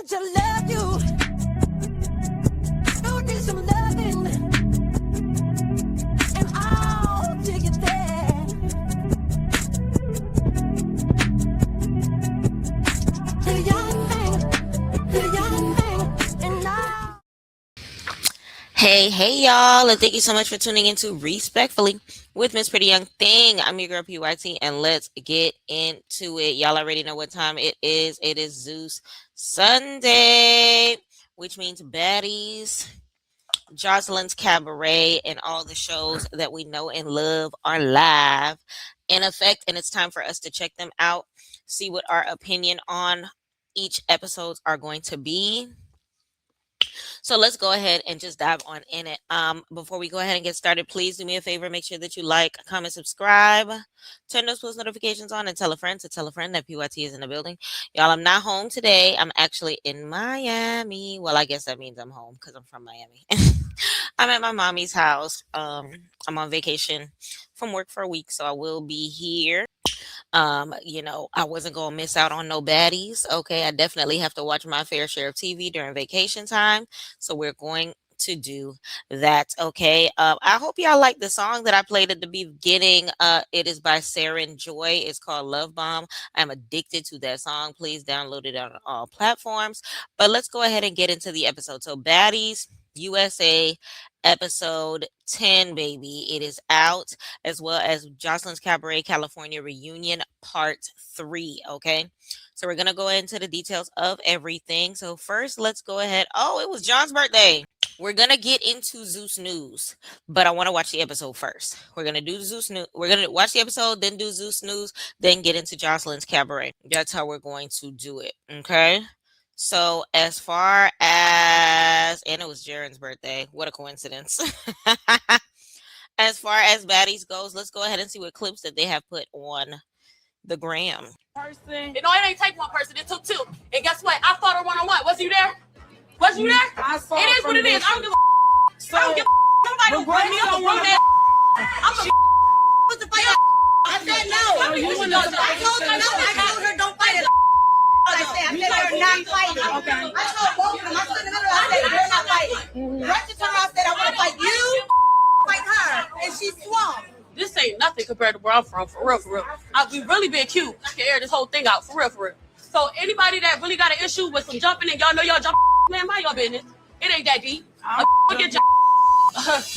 want to love you. You need some loving, and I'll take it there. The young thing, and now. Hey, y'all, and thank you so much for tuning into Respectfully with Miss Pretty Young Thing. I'm your girl, PYT, and let's get into it. Y'all already know what time it is. It is Zeus Sunday, which means Baddies, Jocelyn's Cabaret, and all the shows that we know and love are live in effect, and it's time for us to check them out, see what our opinion on each episodes are going to be. So let's go ahead and just dive on in it. Before we go ahead and get started, please do me a favor. Make sure that you like, comment, subscribe, turn those post notifications on, and tell a friend that PYT is in the building. Y'all, I'm not home today. I'm actually in Miami. Well, I guess that means I'm home because I'm from Miami. I'm at my mommy's house. I'm on vacation from work for a week, so I will be here. I wasn't gonna miss out on no baddies. Okay, I definitely have to watch my fair share of TV during vacation time. So we're going to do that. Okay. I hope y'all like the song that I played at the beginning. It is by Saren Joy. It's called Love Bomb. I'm addicted to that song. Please download it on all platforms. But let's go ahead and get into the episode. So Baddies USA episode 10, baby. It is out, as well as Jocelyn's Cabaret California Reunion Part 3. Okay. So we're going to go into the details of everything. So first, let's go ahead. Oh, it was John's birthday. We're going to get into Zeus News, but I want to watch the episode first. We're going to do Zeus News. We're going to watch the episode, then do Zeus News, then get into Jocelyn's Cabaret. That's how we're going to do it. Okay. So as far as, and it was Jaren's birthday. What a coincidence. As far as Baddies goes, let's go ahead and see what clips that they have put on the gram. Person. You know, it ain't take one person. It took two. And guess what? I fought her one-on-one. Was you there? Was you there? I saw it is what it is. I don't give a so, I don't give a Nobody don't bring me up a grown ass. I'm a what's the fight? I said no. I told her no. I told her don't fight it. I said they're not fighting. Okay. I told both of them. I stood in the middle. I said they're not fighting. Russia turned around and said I want to fight you, fight her, and she swung. This ain't nothing compared to where I'm from, for real. We really been cute. I can air this whole thing out, for real. So anybody that really got an issue with some jumping and y'all know y'all jump, man, mind your business. It ain't that deep. Get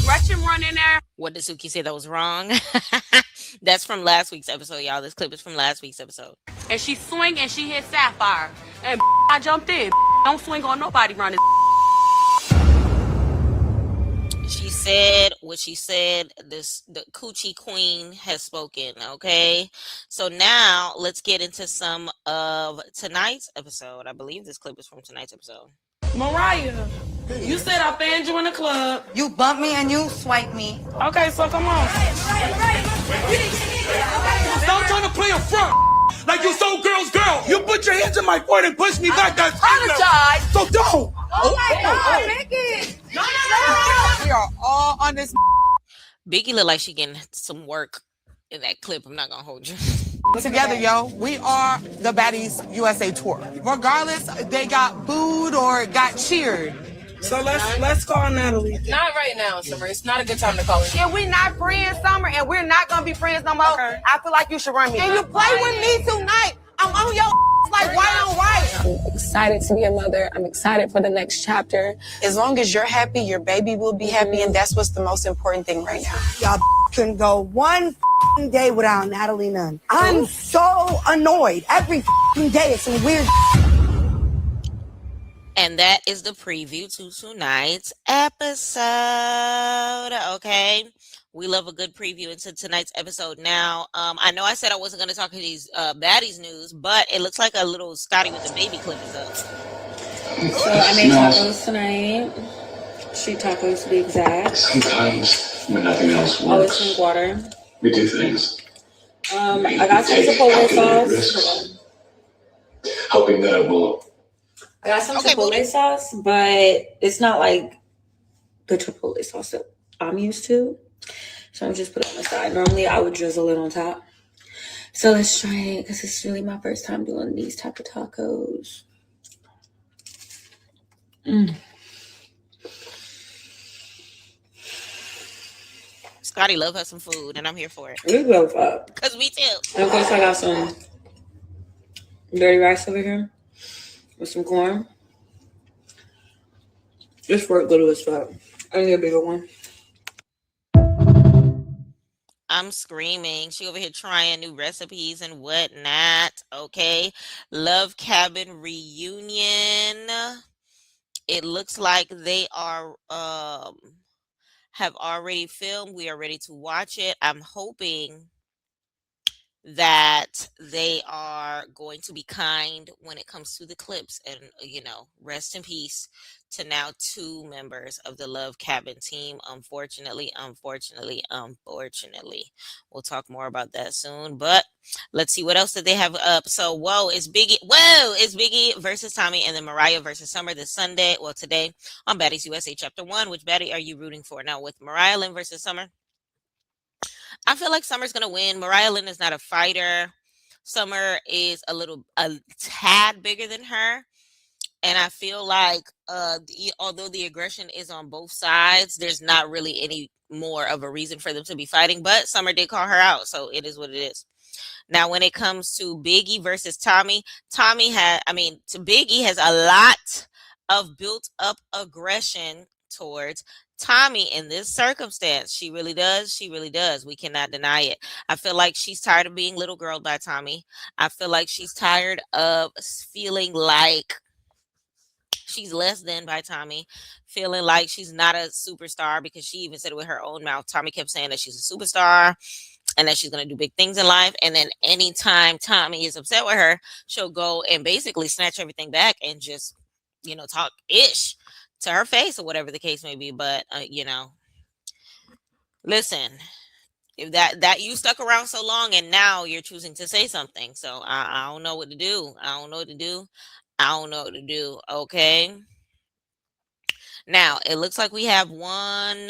Gretchen run in there. What did Suki say that was wrong? That's from last week's episode, y'all. This clip is from last week's episode. And she swing and she hit Sapphire. And I jumped in. Don't swing on nobody running. She said what she said. The Coochie Queen has spoken. Okay, so now let's get into some of tonight's episode. I believe this clip is from tonight's episode. Mariah, you said I fanned you in the club. You bumped me and you swiped me. Okay, so come on. Stop trying to play a front like you so girl's girl. You put your hands in my foot and push me back. That's apologize. So don't. Oh my God, make it. No. We are all on this. Biggie look like she getting some work in that clip. I'm not gonna hold you. Together, yo. We are the Baddies USA tour. Regardless, they got booed or got cheered. So let's call Natalie. Not right now, Summer. It's not a good time to call her. Yeah, we're not friends, Summer, and we're not gonna be friends no more. Okay. I feel like you should run me. And you play with me tonight. I'm on your like white on white. I'm excited to be a mother. I'm excited for the next chapter. As long as you're happy, your baby will be happy, and that's what's the most important thing right now. Y'all couldn't go one day without Natalie Nunn. I'm so annoyed. Every day it's some weird. And that is the preview to tonight's episode. Okay. We love a good preview into tonight's episode. Now, I know I said I wasn't going to talk to these Baddies news, but it looks like a little Scotty with the baby clip is up. So I made tacos tonight. Street tacos to be exact. Sometimes when nothing else Always works, drink water. we do things. I got some Chipotle sauce. Hoping that it will. I got some Chipotle sauce, but it's not like the Chipotle sauce that I'm used to. So I'm just put it on the side. Normally I would drizzle it on top. So let's try it because it's really my first time doing these type of tacos. Scotty love her some food, and I'm here for it. We both up. Cause me too. And of course, I got some dirty rice over here with some corn. This fork little as fuck. I need a bigger one. I'm screaming. She over here trying new recipes and whatnot. Okay. Love Cabin reunion. It looks like they are have already filmed. We are ready to watch it. I'm hoping that they are going to be kind when it comes to the clips, and rest in peace to now 2 members of the Love Cabin team. Unfortunately, we'll talk more about that soon, but let's see what else did they have up. So it's Biggie versus Tommy, and then Mariah versus Summer this Sunday, today on Baddies USA Chapter 1. Which baddie are you rooting for? Now with Mariah Lynn versus Summer, I feel like Summer's gonna win. Mariah Lynn is not a fighter. Summer is a tad bigger than her, and I feel like although the aggression is on both sides, there's not really any more of a reason for them to be fighting. But Summer did call her out, so it is what it is. Now, when it comes to Biggie versus Tommy, Biggie has a lot of built up aggression towards Tommy in this circumstance. She really does. We cannot deny it. I feel like she's tired of being little girl by Tommy. I feel like she's tired of feeling like she's less than by Tommy, feeling like she's not a superstar, because she even said it with her own mouth. Tommy kept saying that she's a superstar and that she's going to do big things in life. And then anytime Tommy is upset with her, she'll go and basically snatch everything back and just, talk ish to her face or whatever the case may be. But, listen, if that you stuck around so long and now you're choosing to say something. So I don't know what to do. Okay. Now it looks like we have 1,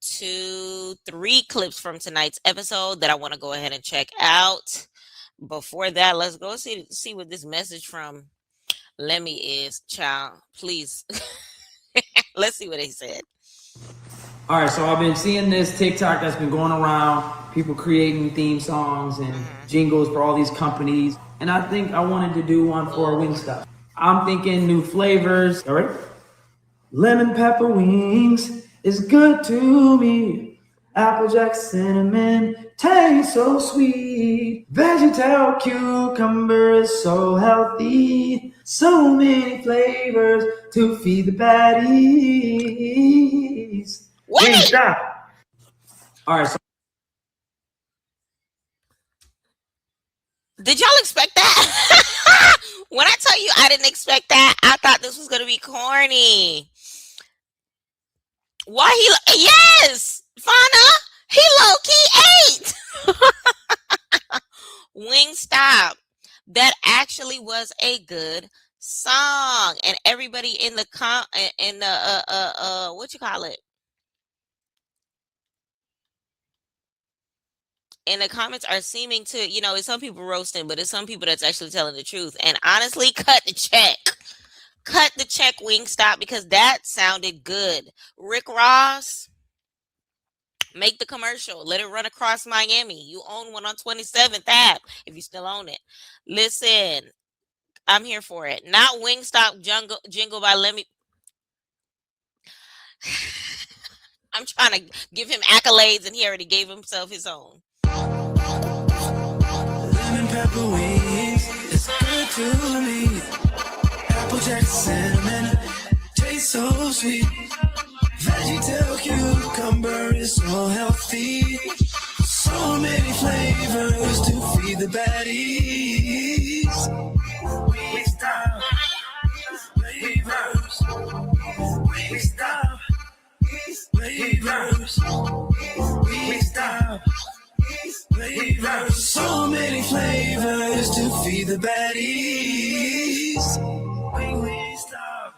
2, 3 clips from tonight's episode that I want to go ahead and check out. Before that, let's go see what this message from Lemmy is, child. Please. Let's see what he said. All right, so I've been seeing this TikTok that's been going around, people creating theme songs and jingles for all these companies. And I think I wanted to do one for Wingstop. I'm thinking new flavors. All right. Lemon pepper wings is good to me. Applejack cinnamon tastes so sweet. Vegetal cucumber is so healthy. So many flavors to feed the baddies. Wingstop. All right. So did y'all expect that? When I tell you I didn't expect that, I thought this was going to be corny. Why yes, Fauna, he low-key ate. Wingstop. That actually was a good song. And everybody in the what you call it? In the comments are seeming to, it's some people roasting, but it's some people that's actually telling the truth. And honestly, cut the check, Wingstop, because that sounded good. Rick Ross, make the commercial. Let it run across Miami. You own one on 27th Ave if you still own it. Listen, I'm here for it. Not Wingstop jingle by Lemmy. I'm trying to give him accolades, and he already gave himself his own. Lemon pepper wings, it's good to me. Applejack cinnamon tastes so sweet. Vegetal cucumber is so healthy. So many flavors to feed the baddies. Wingstop flavors. Wingstop flavors. Wingstop flavors. So many flavors to feed the baddies. Wingstop.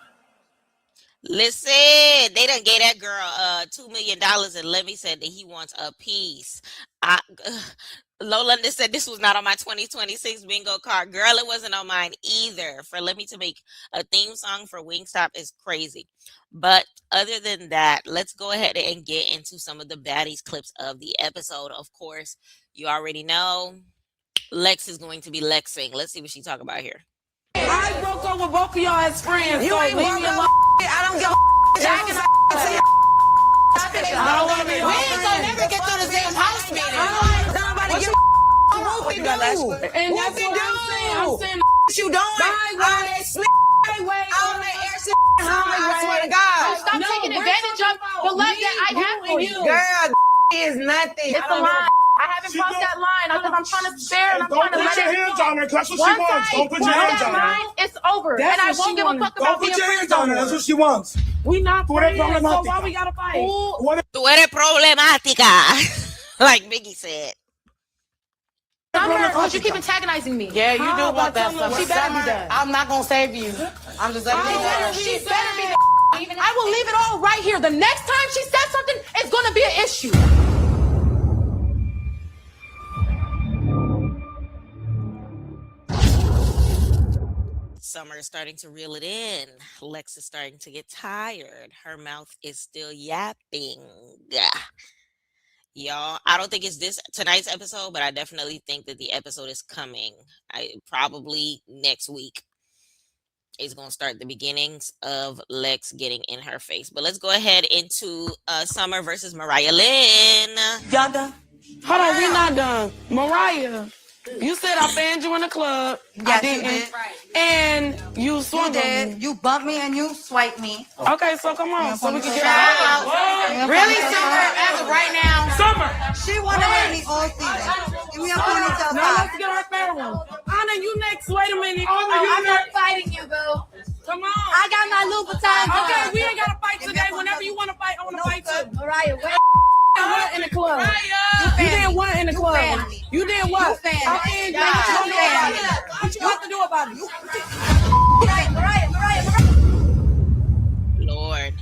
Listen, they done gave that girl $2 million, and Levy said that he wants a piece. I Low London said this was not on my 2026 bingo card. Girl, it wasn't on mine either. For Lemmy to make a theme song for Wingstop is crazy. But other than that, let's go ahead and get into some of the baddies clips of the episode. Of course, you already know Lex is going to be Lexing. Let's see what she talk about here. I broke up with both of y'all as friends. You so ain't leave broke me up. alone. I don't give a Jack and I don't want to be We ain't gonna never get through the damn house meeting. Nobody give a whoopie do. And that's what I'm saying. I'm saying You doing? All that sleep. All that air shit. I swear to God. Stop taking advantage of the love that I have for you. Girl, is nothing. It's a line. I haven't crossed that line because I'm trying to spare and I'm trying to Don't let put your it hands go. on her. That's what she Once wants. I Don't put your cross hands that on her. line, it's over. That's And I what won't she give a wanted. fuck Don't about put being your friends hands no on her. That's more. what she wants. we not Tú eres friends, so why problemática. we gotta fight? Tú eres problemática. Like Biggie said. Summer, because you keep antagonizing me. Yeah, you do How want about that telling her stuff. she better be that? I'm not gonna save you. I'm just letting you know. She better be the I will leave it all right here. The next time she says something, it's going to be an issue. Summer is starting to reel it in. Lex is starting to get tired. Her mouth is still yapping. Y'all, I don't think it's this tonight's episode, but I definitely think that the episode is coming. Probably next week is going to start the beginnings of Lex getting in her face. But let's go ahead into Summer versus Mariah Lynn. Y'all done? Hold on, we not done. Mariah, you said I banned you in the club. Yes, I you didn't. did. And you swung on me. You bumped me and you swiped me. Okay, so come on, so we can get out. Really, Summer, as of right now, Summer. she wanted with me all season. Give me a ponytail No, top. let's get our fair one. Anna, you next. Wait a minute. I'm not fighting you, boo. Come on. I got my Louboutin. Okay, we ain't gotta fight today. Whenever you want to fight, I want to fight too. Mariah, wait. You did what in the club? You did what in the club? You did what? I fanned you. What you have to do about it? Lord.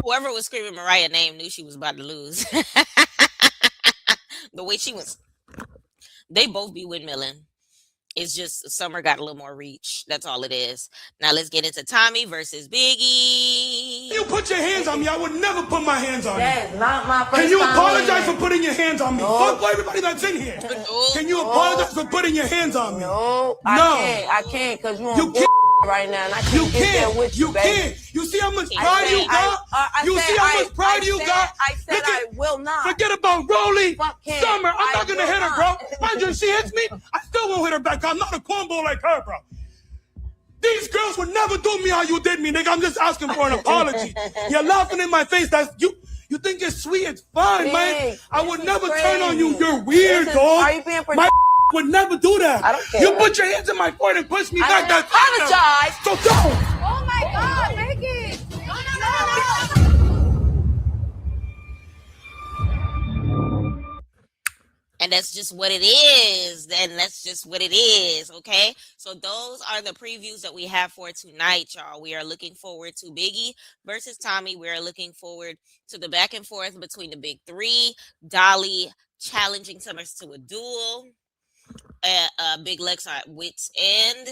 Whoever was screaming Mariah's name knew she was about to lose. The way she was. They both be windmilling. It's just Summer got a little more reach. That's all it is. Now let's get into Tommy versus Biggie. You put your hands on me. I would never put my hands on you. That's not my first Can you time apologize winning. for putting your hands on me? Fuck everybody that's in here. Can you apologize for putting your hands on me? No, No. I can't, because you on You bull can't. right now, and I You can't get there can't. with You you, baby. can't. You see how much pride you got? You see how much pride you got? I said Look I at- will not. Forget about Rolly. Fuck him. Summer, I'm I not gonna will hit her, not. bro. Mind you, if she hits me, I still won't hit her back. I'm not a cornball like her, bro. These girls would never do me how you did me, nigga. I'm just asking for an apology. You're laughing in my face. That's you. You think it's sweet? It's fine, man. Big, I this would is never turn on you. crazy. You're weird, This is- dog. are you being My would never do that. I don't care. You put your hands in my forehead and push me back. That's apologize. So don't. Oh my God, Biggie. No. And that's just what it is. And that's just what it is. Okay. So those are the previews that we have for tonight, y'all. We are looking forward to Biggie versus Tommy. We are looking forward to the back and forth between the big three. Dolly challenging Summers to a duel. Big Lex are at wit's end.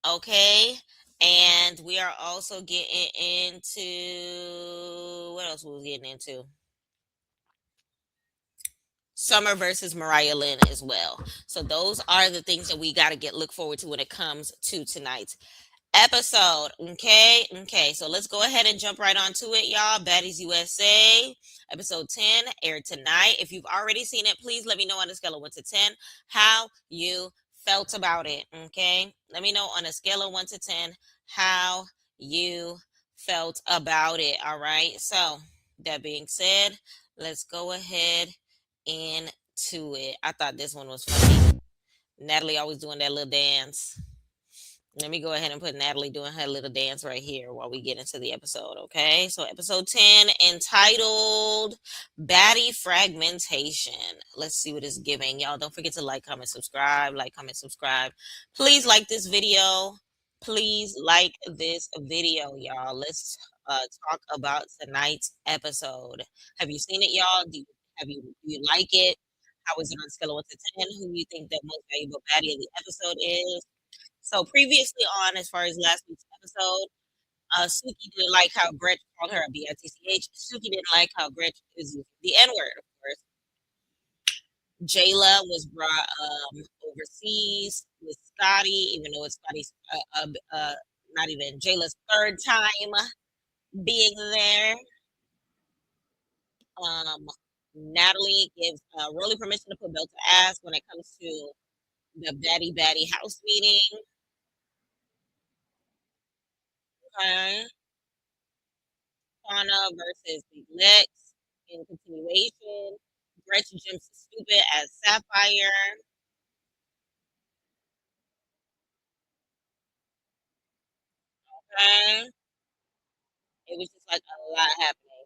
Okay. And we are also getting into what else was we getting into? Summer versus Mariah Lynn as well. So those are the things that we got to look forward to when it comes to tonight's episode. Okay. So let's go ahead and jump right on to it, y'all. Baddies USA, episode 10, aired tonight. If you've already seen it, please let me know on a scale of 1 to 10 how you felt about it. Okay. Let me know on a scale of 1 to 10 how you felt about it. All right. So that being said, let's go ahead into it. I thought this one was funny. Natalie always doing that little dance. Let me go ahead and put Natalie doing her little dance right here while we get into the episode, okay? So episode 10, entitled Baddie Fragmentation. Let's see what it's giving. Y'all don't forget to like, comment, subscribe. Like, comment, subscribe. Please like this video. Please like this video, y'all. Let's talk about tonight's episode. Have you seen it, y'all? Do you like it? How is it on a scale of 1 to 10? Who do you think the most valuable baddie of the episode is? So previously on, as far as last week's episode, Suki didn't like how Gretch called her a bitch. Suki didn't like how Gretch is using the N word, of course. Jayla was brought overseas with Scotty, even though it's Scotty's not even Jayla's third time being there. Um, Natalie gives Rolly permission to put belt to ass when it comes to the baddie house meeting. Okay. Fauna versus Big Lex in continuation. Gretchen jumps stupid as Sapphire. Okay. It was just like a lot happening.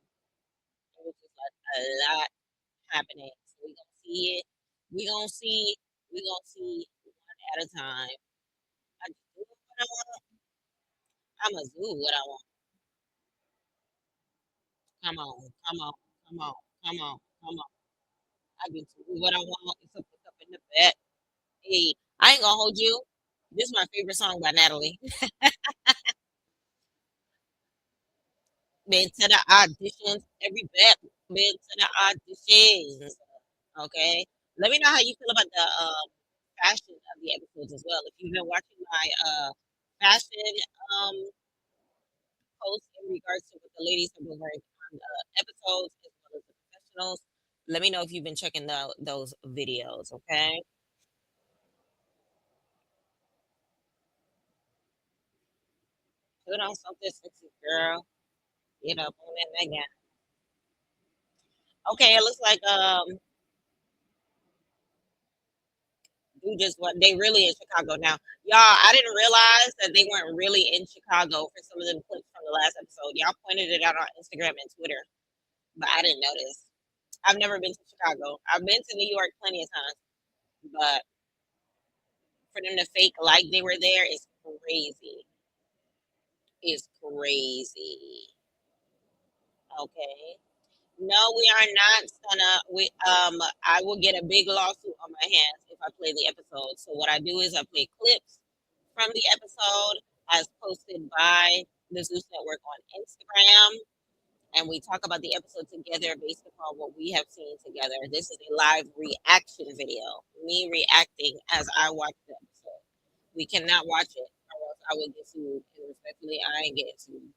It was just like a lot happening. So we gonna see it. We gonna see. We gonna see one at a time. I just do what I want. I'ma do what I want. Come on, come on, come on, come on, come on. I get to do what I want. It's up in the bed. Hey, I ain't gonna hold you. This is my favorite song by Natalie. Been to the auditions, every bet. Been to the auditions. Okay. Let me know how you feel about the fashion of the episodes as well. If you've been watching my fashion um posts in regards to what the ladies have been wearing on the episodes as well as the professionals, let me know if you've been checking those videos. Okay. Put on something sexy, girl. Get up on that again. Okay, it looks like we just what they really in Chicago now. Y'all, I didn't realize that they weren't really in Chicago for some of the clips from the last episode. Y'all pointed it out on Instagram and Twitter, but I didn't notice. I've never been to Chicago. I've been to New York plenty of times, but for them to fake like they were there is crazy. It's crazy. Okay. No, we are not gonna. We I will get a big lawsuit on my hands if I play the episode. So what I do is I play clips from the episode as posted by the Zeus Network on Instagram, and we talk about the episode together based upon what we have seen together. This is a live reaction video, me reacting as I watch the episode. We cannot watch it, or else I will get sued. And respectfully, I ain't getting sued.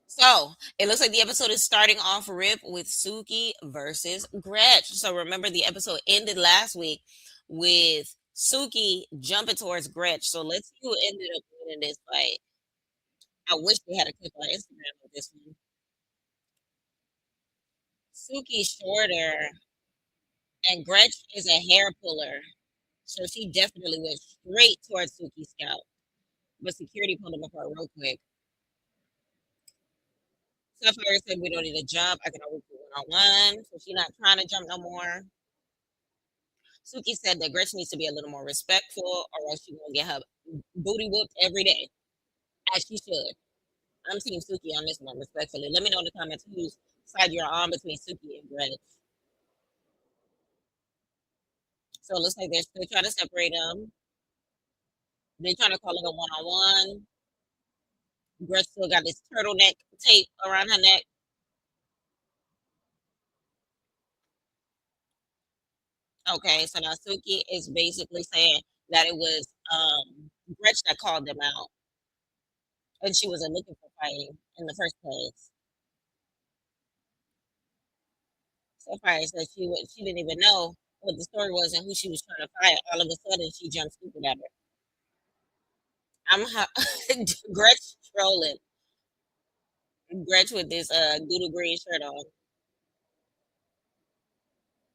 So it looks like the episode is starting off rip with Suki versus Gretch. So remember, the episode ended last week with Suki jumping towards Gretch. So let's see who ended up winning this fight. I wish they had a clip on Instagram of this one. Suki's shorter, and Gretch is a hair puller. So she definitely went straight towards Suki's scalp. But security pulled him apart real quick. Sapphire said we don't need to jump. I can always do one on one. So she's not trying to jump no more. Suki said that Gretchen needs to be a little more respectful, or else she's gonna get her booty whooped every day, as she should. I'm team Suki on this one, respectfully. Let me know in the comments whose side you're on between Suki and Gretchen. So it looks like they're still trying to separate them. They're trying to call it a one-on-one. Gretchen still got this turtleneck tape around her neck. Okay, so now Suki is basically saying that it was Gretchen that called them out, and she wasn't looking for fighting in the first place. Sapphire said she didn't even know what the story was and who she was trying to fight. All of a sudden, she jumped stupid at her. Gretch trolling. Gretch with this doodle green shirt on.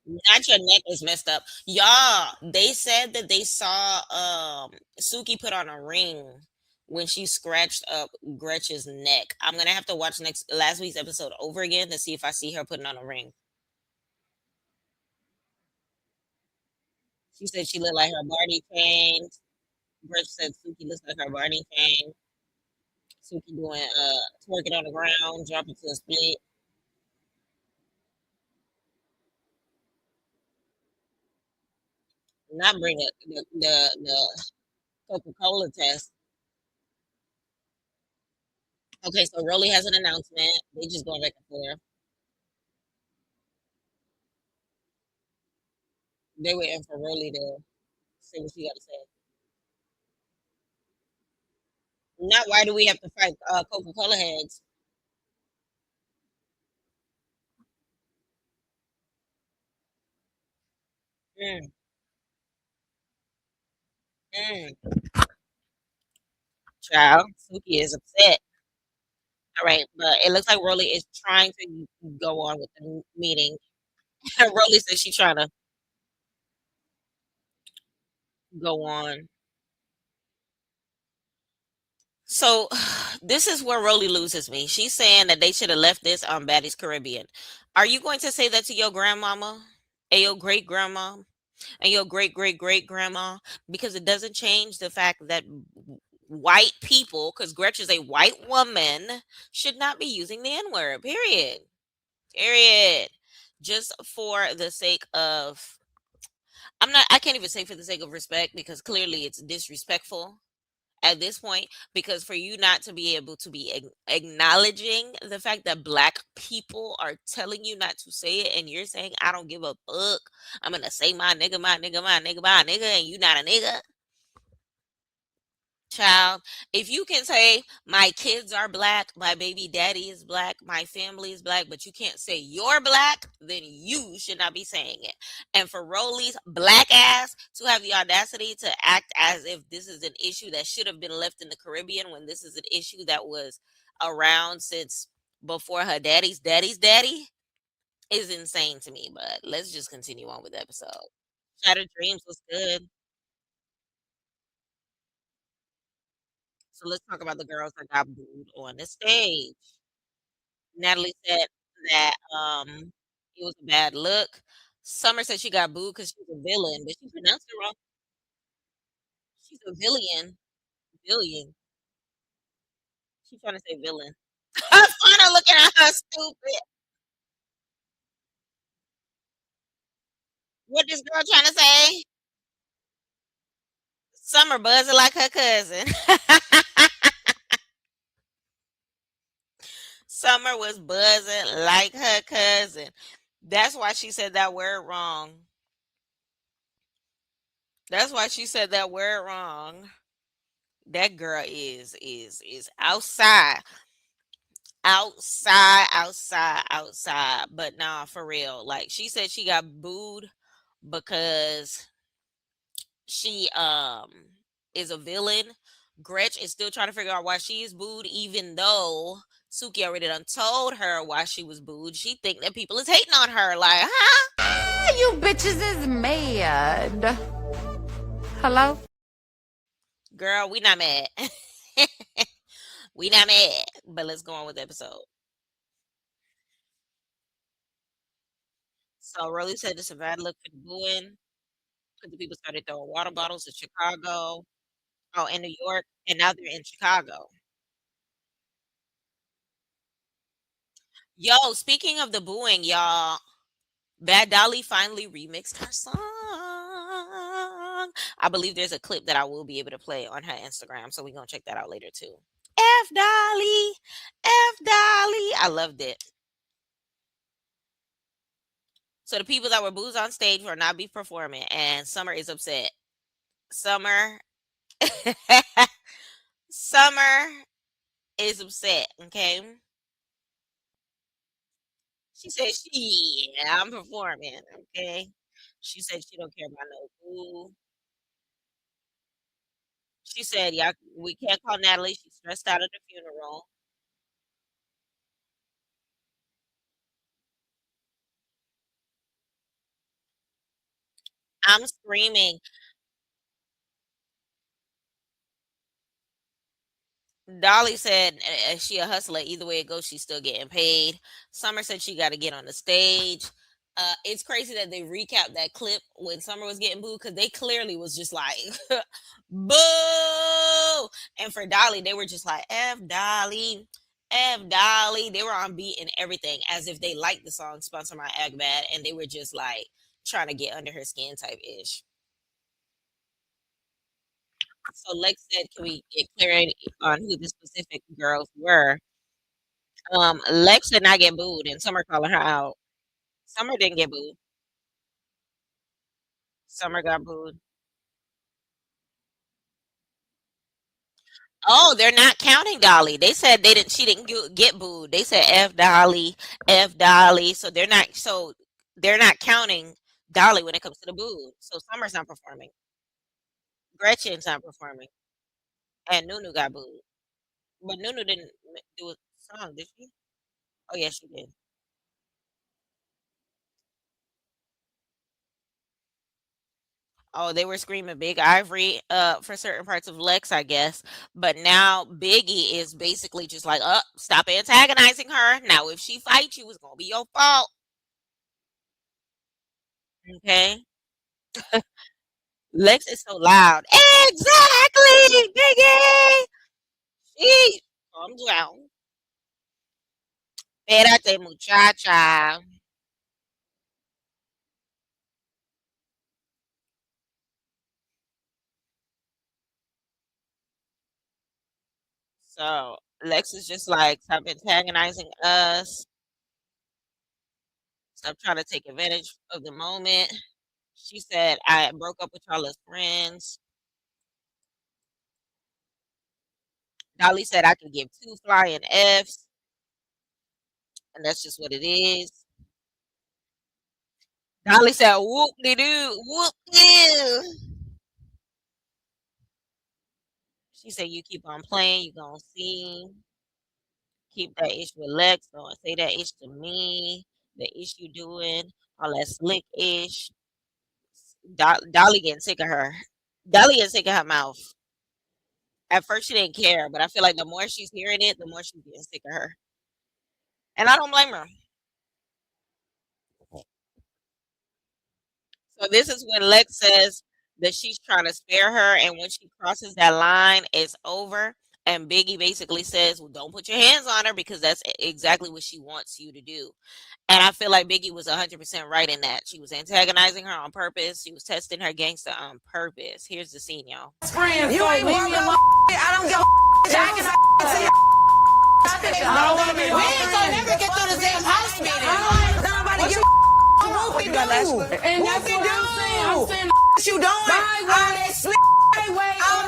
Not your neck is messed up. Y'all, they said that they saw Suki put on a ring when she scratched up Gretch's neck. I'm gonna have to watch last week's episode over again to see if I see her putting on a ring. She said she looked like her Barney changed. Rich said Suki looks like her Barney thing. Suki doing twerking on the ground, dropping to a split. Not bring up the Coca Cola test. Okay, so Rolly has an announcement. They just going back and forth. They waiting for Rolly to say what she got to say. Not why do we have to fight Coca Cola heads? Mm, mm. Child, Suki is upset. All right, but it looks like Rolly is trying to go on with the meeting. Rolly says she's trying to go on. So this is where Rolly loses me. She's saying that they should have left this on Baddies Caribbean. Are you going to say that to your grandmama and your great grandma and your great great great grandma? Because it doesn't change the fact that white people, because Gretch is a white woman, should not be using the N word. Period. Period. Just for the sake of, I'm not, I can't even say for the sake of respect because clearly it's disrespectful at this point, because for you not to be able to be acknowledging the fact that black people are telling you not to say it and you're saying I don't give a fuck, I'm gonna say my nigga, my nigga, my nigga, my nigga, and you not a nigga. Child, if you can say my kids are black, my baby daddy is black, my family is black, but you can't say you're black, then you should not be saying it. And for Rolly's black ass to have the audacity to act as if this is an issue that should have been left in the Caribbean when this is an issue that was around since before her daddy's daddy is insane to me. But let's just continue on with the episode. Shattered Dreams was good. So let's talk about the girls that got booed on the stage. Natalie said that it was a bad look. Summer said she got booed because she's a villain, but she pronounced it wrong. She's a villain. Billion. She's trying to say villain. I'm kind of looking at her stupid. What this girl trying to say? Summer buzzing like her cousin. Summer was buzzing like her cousin. That's why she said that word wrong. That's why she said that word wrong. That girl is outside, outside. But nah, for real. Like she said, she got booed because she is a villain. Gretch is still trying to figure out why she is booed, even though Suki already done told her why she was booed. She think that people is hating on her. Like, huh? You bitches is mad. Hello? Girl, we not mad. We not mad. But let's go on with the episode. So Rolly said it's a bad look for the booing because the people started throwing water bottles in Chicago, oh, in New York, and now they're in Chicago. Yo, speaking of the booing, y'all, Bad Dolly finally remixed her song. I believe there's a clip that I will be able to play on her Instagram, so we're gonna check that out later too. F Dolly, F Dolly, I loved it. So the people that were booed on stage will not be performing, and Summer is upset. Summer, Summer is upset. Okay, she said she, I'm performing. Okay, she said she don't care about no boo. She said, "Yeah, we can't call Natalie. She's stressed out at the funeral." I'm screaming. Dolly said she a hustler. Either way it goes, she's still getting paid. Summer said she got to get on the stage. It's crazy that they recapped that clip when Summer was getting booed because they clearly was just like, boo. And for Dolly, they were just like, F Dolly, F Dolly. They were on beat and everything as if they liked the song Sponsor My Act Bad. And they were just like trying to get under her skin type ish. So Lex said, can we get clarity on who the specific girls were? Lex did not get booed, and Summer calling her out. Summer didn't get booed. Summer got booed. Oh, they're not counting Dolly. They said they didn't. She didn't get booed. They said F Dolly, F Dolly. So they're not. So they're not counting Dolly when it comes to the boo. So Summer's not performing. Gretchen's not performing, and Nunu got booed. But Nunu didn't do a song, did she? Oh yes, she did. Oh, they were screaming Big Ivory for certain parts of Lex, I guess. But now Biggie is basically just like, stop antagonizing her. Now if she fights you, it's gonna be your fault. Okay. Lex is so loud. Exactly, Biggie. She calm down. Espérate, muchacha. So Lex is just like, stop antagonizing us. Stop trying to take advantage of the moment. She said, I broke up with y'all as friends. Dolly said I could give two flying Fs, and that's just what it is. Dolly said, whoop de doo, whoop doo. She said, you keep on playing, you gonna see. Keep that ish with Lex. Don't say that ish to me. The ish you doing, all that slick ish. Dolly getting sick of her. Dolly getting sick of her mouth. At first she didn't care, but I feel like the more she's hearing it, the more she's getting sick of her. And I don't blame her. So this is when Lex says that she's trying to spare her, and when she crosses that line, it's over. And Biggie basically says, "Well, don't put your hands on her because that's exactly what she wants you to do." And I feel like Biggie was 100% right in that. She was antagonizing her on purpose. She was testing her gangster on purpose. Here's the scene, y'all. Friends, You so ain't leave worth me no alone. I don't give a I don't want to be We ain't gonna never get through the damn house meeting. Nobody give a whoopie do. And that's what I'm saying. I'm saying You doing? All that slick, all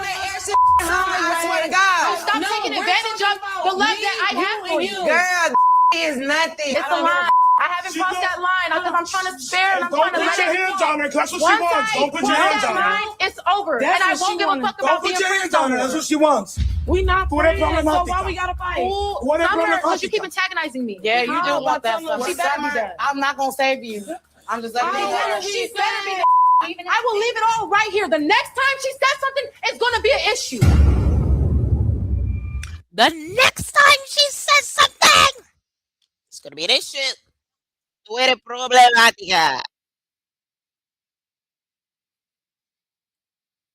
that air shit. I swear to God. Stop taking advantage of the love that I have for you. Girl, is nothing. It's a lie. I haven't crossed that line because I'm trying to spare and I'm Don't trying to put let your it hands on her. 'Cause that's what she Once wants. I Don't put your cross hands that on her. line, it's over. That's And I what she won't give a wanted. fuck Don't about put being your friends hands no on her. That's more. what she wants. we not Tú eres friends, so why problemática. we gotta fight? Ooh, What is Summer, because you problemática? keep antagonizing me. Yeah, you do How? want that What stuff. she better be there. I'm not gonna save you. I'm just letting you know. She better be there. I will leave it all right here. The next time she says something, it's going to be an issue. The next time she says something, it's gonna be an issue. Tú eres problemática.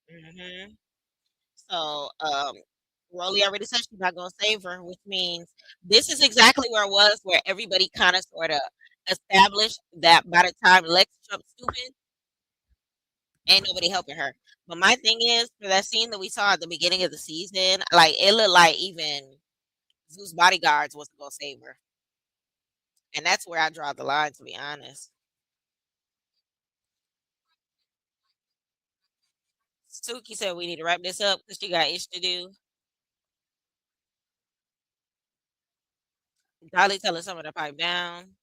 hmm So, Rolly already said she's not gonna save her, which means this is exactly where it was, where everybody kind of sort of established that by the time Lex jumped stupid, ain't nobody helping her. But my thing is, for that scene that we saw at the beginning of the season, like it looked like even Zeus bodyguards wasn't gonna save her, and that's where I draw the line, to be honest. Suki said we need to wrap this up because she got ish to do. Dolly telling someone to pipe down.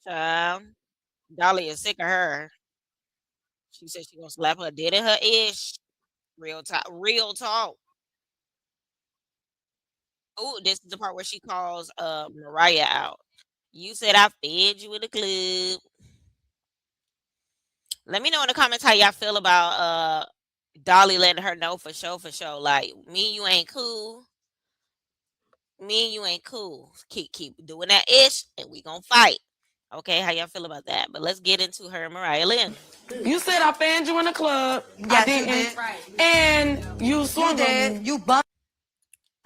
Child, Dolly is sick of her. She said she gonna slap her dead in her ish. Real talk. Real talk. Oh, this is the part where she calls Mariah out. You said I fed you in the club. Let me know in the comments how y'all feel about Dolly letting her know for sure, for sure. Like me, and you ain't cool. Me and you ain't cool. Keep doing that ish, and we gonna fight. Okay, how y'all feel about that? But let's get into her and Mariah Lynn. You said I fanned you in the club. Yes, you did. And you swung You on did. me. You bumped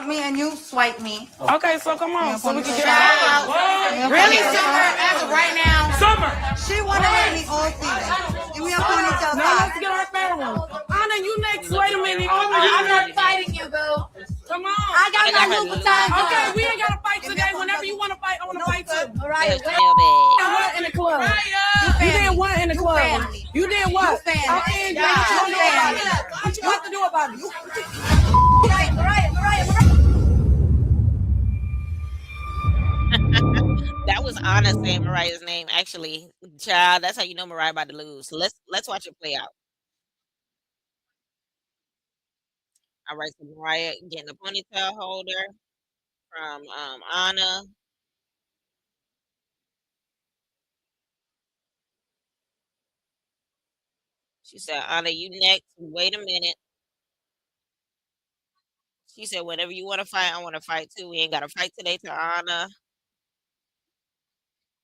me and you swiped me. Okay, so come on, so we can get Shout out. Really, Summer, as of right now? Summer! She wanted with me all season. Give me a ponytail Now top. let's get our phones. Anna, you next. Wait a minute. I'm not fighting you, boo. Come on. I got got my her Louboutin. Okay, we ain't gotta fight today. Whenever you want to fight, I want to fight too. All right, Touch mail bag. What in the club? You did what in the club? You did what? I fanned you. What you do about it? What you have to do about it? Mariah. That was Anna saying Mariah's name. Actually, child, that's how you know Mariah about to lose. So let's watch it play out. All right, so Mariah getting a ponytail holder from Anna. She said, Anna, you next. Wait a minute. She said, whenever you want to fight, I want to fight too. We ain't got to fight today to Anna.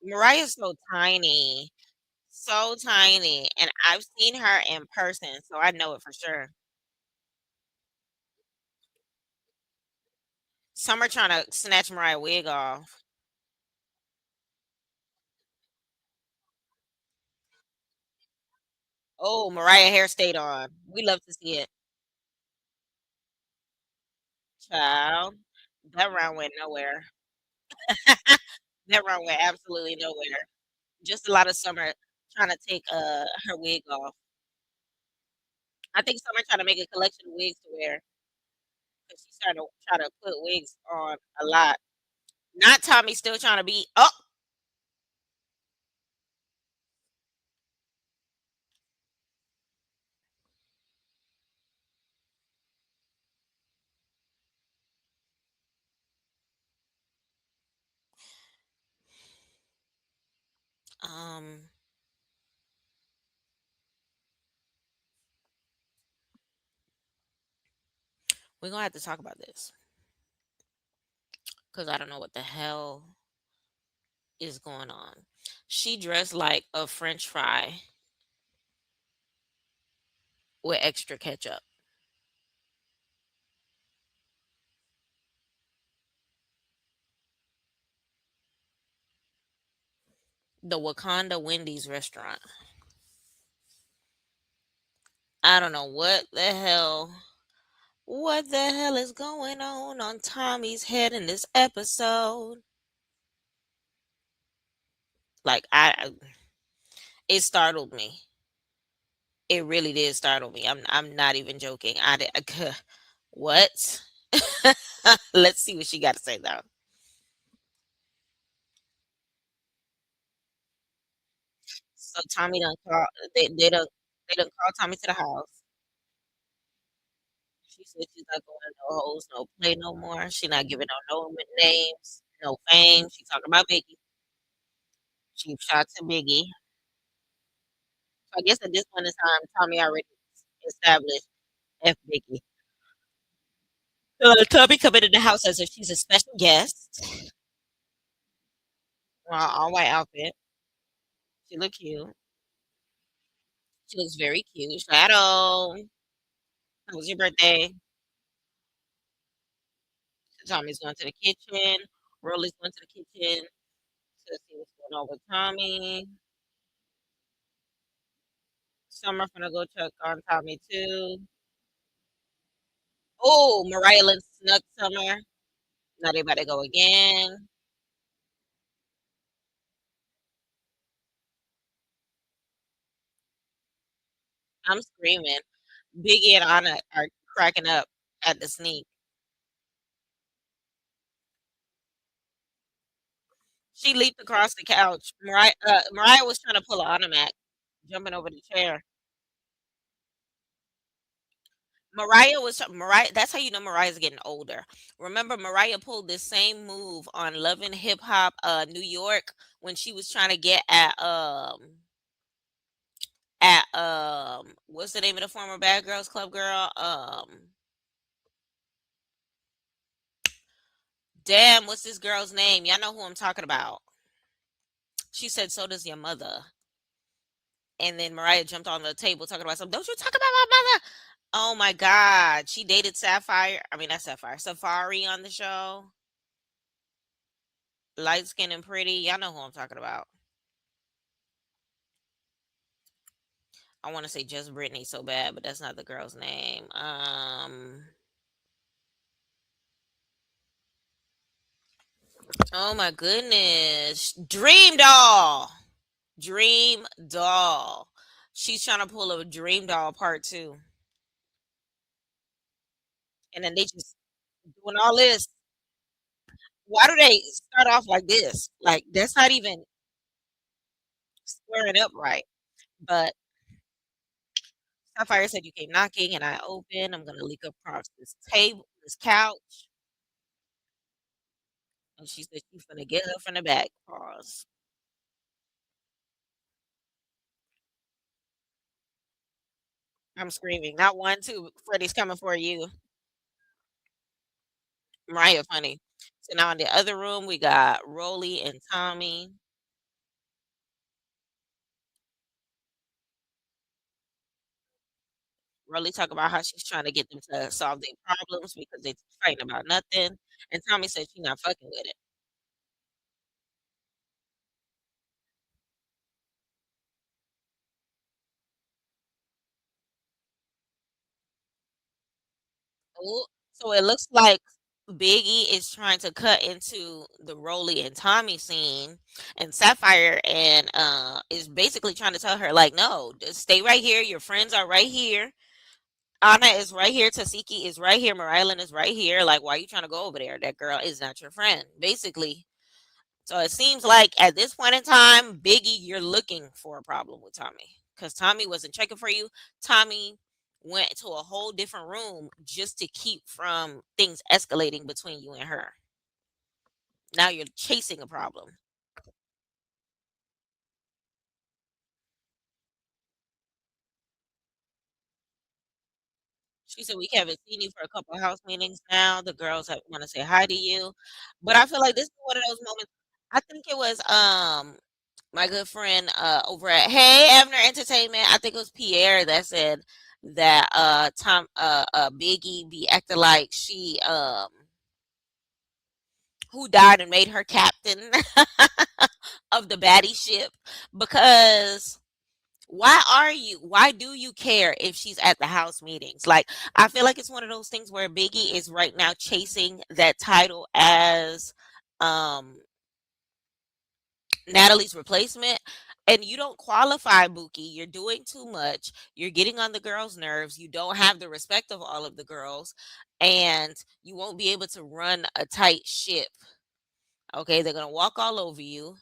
Mariah's so tiny. So tiny. And I've seen her in person, so I know it for sure. Summer trying to snatch Mariah wig off. Oh, Mariah hair stayed on. We love to see it. Child. That round went nowhere. That round went absolutely nowhere. Just a lot of Summer trying to take her wig off. I think Summer trying to make a collection of wigs to wear. 'Cause she's trying to try to put wigs on a lot. Not Tommy still trying to be oh um we're gonna have to talk about this because I don't know what the hell is going on. She dressed like a French fry with extra ketchup. The Wakanda Wendy's restaurant. I don't know what the hell is going on Tommy's head in this episode. Like it startled me. It really did startle me. I'm not even joking. I did what? Let's see what she got to say though. So Tommy done call they done call Tommy to the house. She said she's not going to no hoes, no play no more. She not giving out no names, no fame. She talking about Biggie. Cheap shots at Biggie. So I guess at this point in time, Tommy already established F Biggie. Tommy coming in the house as if she's a special guest. All white outfit. She look cute. She looks very cute. Shadow. How was your birthday? Tommy's going to the kitchen. Rolly's going to the kitchen to see what's going on with Tommy. Summer gonna go check on Tommy too. Oh, Mariah Lynn snuck Summer. Now they about to go again. I'm screaming. Biggie and Anna are cracking up at the sneak. She leaped across the couch. Mariah was trying to pull an automatic, jumping over the chair. Mariah. That's how you know Mariah's getting older. Remember, Mariah pulled this same move on Love and Hip Hop, New York, when she was trying to get at what's the name of the former Bad Girls Club girl? Damn, what's this girl's name? Y'all know who I'm talking about. She said, "So does your mother." And then Mariah jumped on the table talking about something. Don't you talk about my mother? Oh my God. She dated Sapphire. I mean, not Sapphire. Safari on the show. Light skinned and pretty. Y'all know who I'm talking about. I want to say just Brittany so bad, but that's not the girl's name. Oh my goodness. Dream Doll. Dream Doll. She's trying to pull a Dream Doll part two. And then they just doing all this. Why do they start off like this? Like that's not even squaring up right. But Sapphire said you came knocking and I opened. I'm gonna leak up across this table, this couch. And she said she's gonna get her from the back. Pause. I'm screaming. Not one, two. Freddie's coming for you. Mariah funny. So now in the other room we got Rolly and Tommy. Rolly talk about how she's trying to get them to solve their problems because they're fighting about nothing. And Tommy said she's not fucking with it. Ooh, so it looks like Biggie is trying to cut into the Rolly and Tommy scene, and Sapphire and is basically trying to tell her like, no, just stay right here. Your friends are right here. Anna is right here. Tasiki is right here. Marilyn is right here. Like, why are you trying to go over there? That girl is not your friend, basically. So it seems like at this point in time, Biggie, you're looking for a problem with Tommy because Tommy wasn't checking for you. Tommy went to a whole different room just to keep from things escalating between you and her. Now you're chasing a problem. She said we haven't seen you for a couple of house meetings now. The girls want to say hi to you, but I feel like this is one of those moments. I think it was my good friend over at Hey Abner Entertainment. I think it was Pierre that said that Biggie be acting like she who died and made her captain of the baddie ship because why do you care if she's at the house meetings? Like I feel like it's one of those things where Biggie is right now chasing that title as um Natalie's replacement. And you don't qualify, Buki. You're doing too much. You're getting on the girls' nerves. You don't have the respect of all of the girls, and you won't be able to run a tight ship. Okay, they're gonna walk all over you.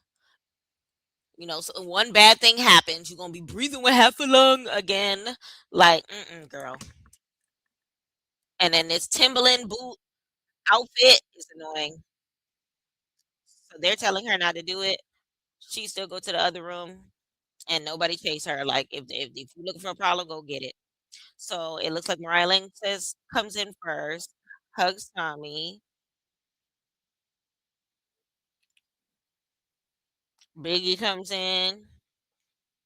You know, so one bad thing happens, you're gonna be breathing with half a lung again. Like, girl. And then this Timberland boot outfit is annoying. So they're telling her not to do it. She still go to the other room, and nobody chase her. Like, if you're looking for a problem, go get it. So it looks like Mariah Lynn says comes in first, hugs Tommy. Biggie comes in.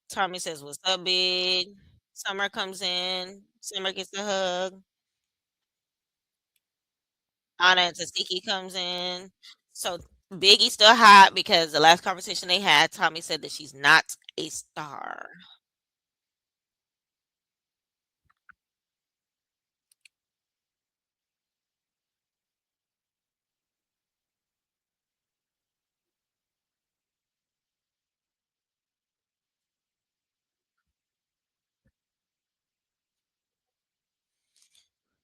Tommy says, "What's up, big?" Summer comes in. Summer gets a hug. Anna and Tasiki comes in. So Biggie's still hot because the last conversation they had, Tommy said that she's not a star.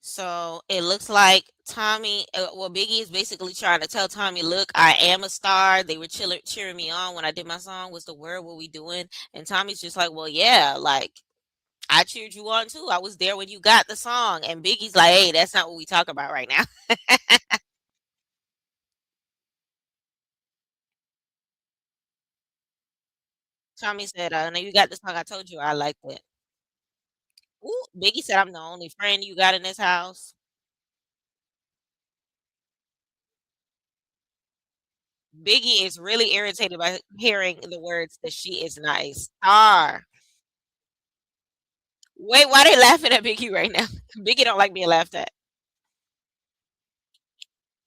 So it looks like Biggie is basically trying to tell Tommy, look, I am a star. They were cheering me on when I did my song. What's the word? What we doing? And Tommy's just like, well, yeah, like I cheered you on too. I was there when you got the song. And Biggie's like, hey, that's not what we talk about right now. Tommy said, I know you got the song. I told you I liked it. Ooh, Biggie said, I'm the only friend you got in this house. Biggie is really irritated by hearing the words that she is not a star. Wait, why they laughing at Biggie right now? Biggie don't like being laughed at.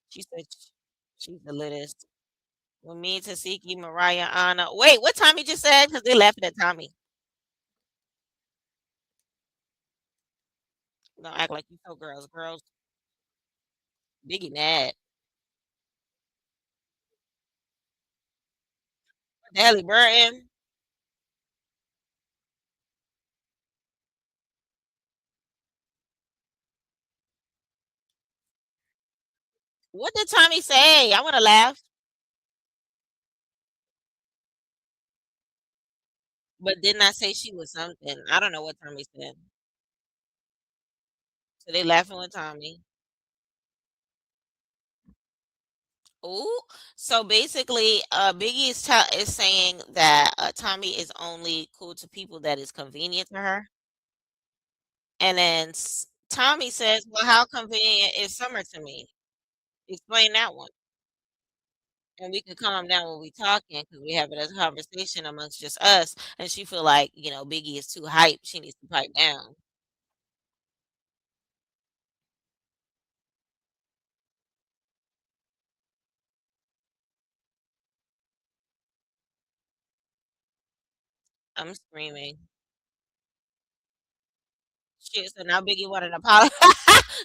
She said she's the littest. With me, Tasiki, Mariah, Anna. Wait, what Tommy just said? Because they laughing at Tommy. Don't act like you know girls. Girls, Biggie mad. Nelly Burton. What did Tommy say? I want to laugh. But didn't I say she was something? I don't know what Tommy said. So they laughing with Tommy. Ooh. So basically, Biggie is saying that Tommy is only cool to people that is convenient to her. And then Tommy says, "Well, how convenient is Summer to me? Explain that one." And we can calm down when we talking because we having a conversation amongst just us. And she feel like Biggie is too hype. She needs to pipe down. I'm screaming. Shit, so now Biggie wanted an apology.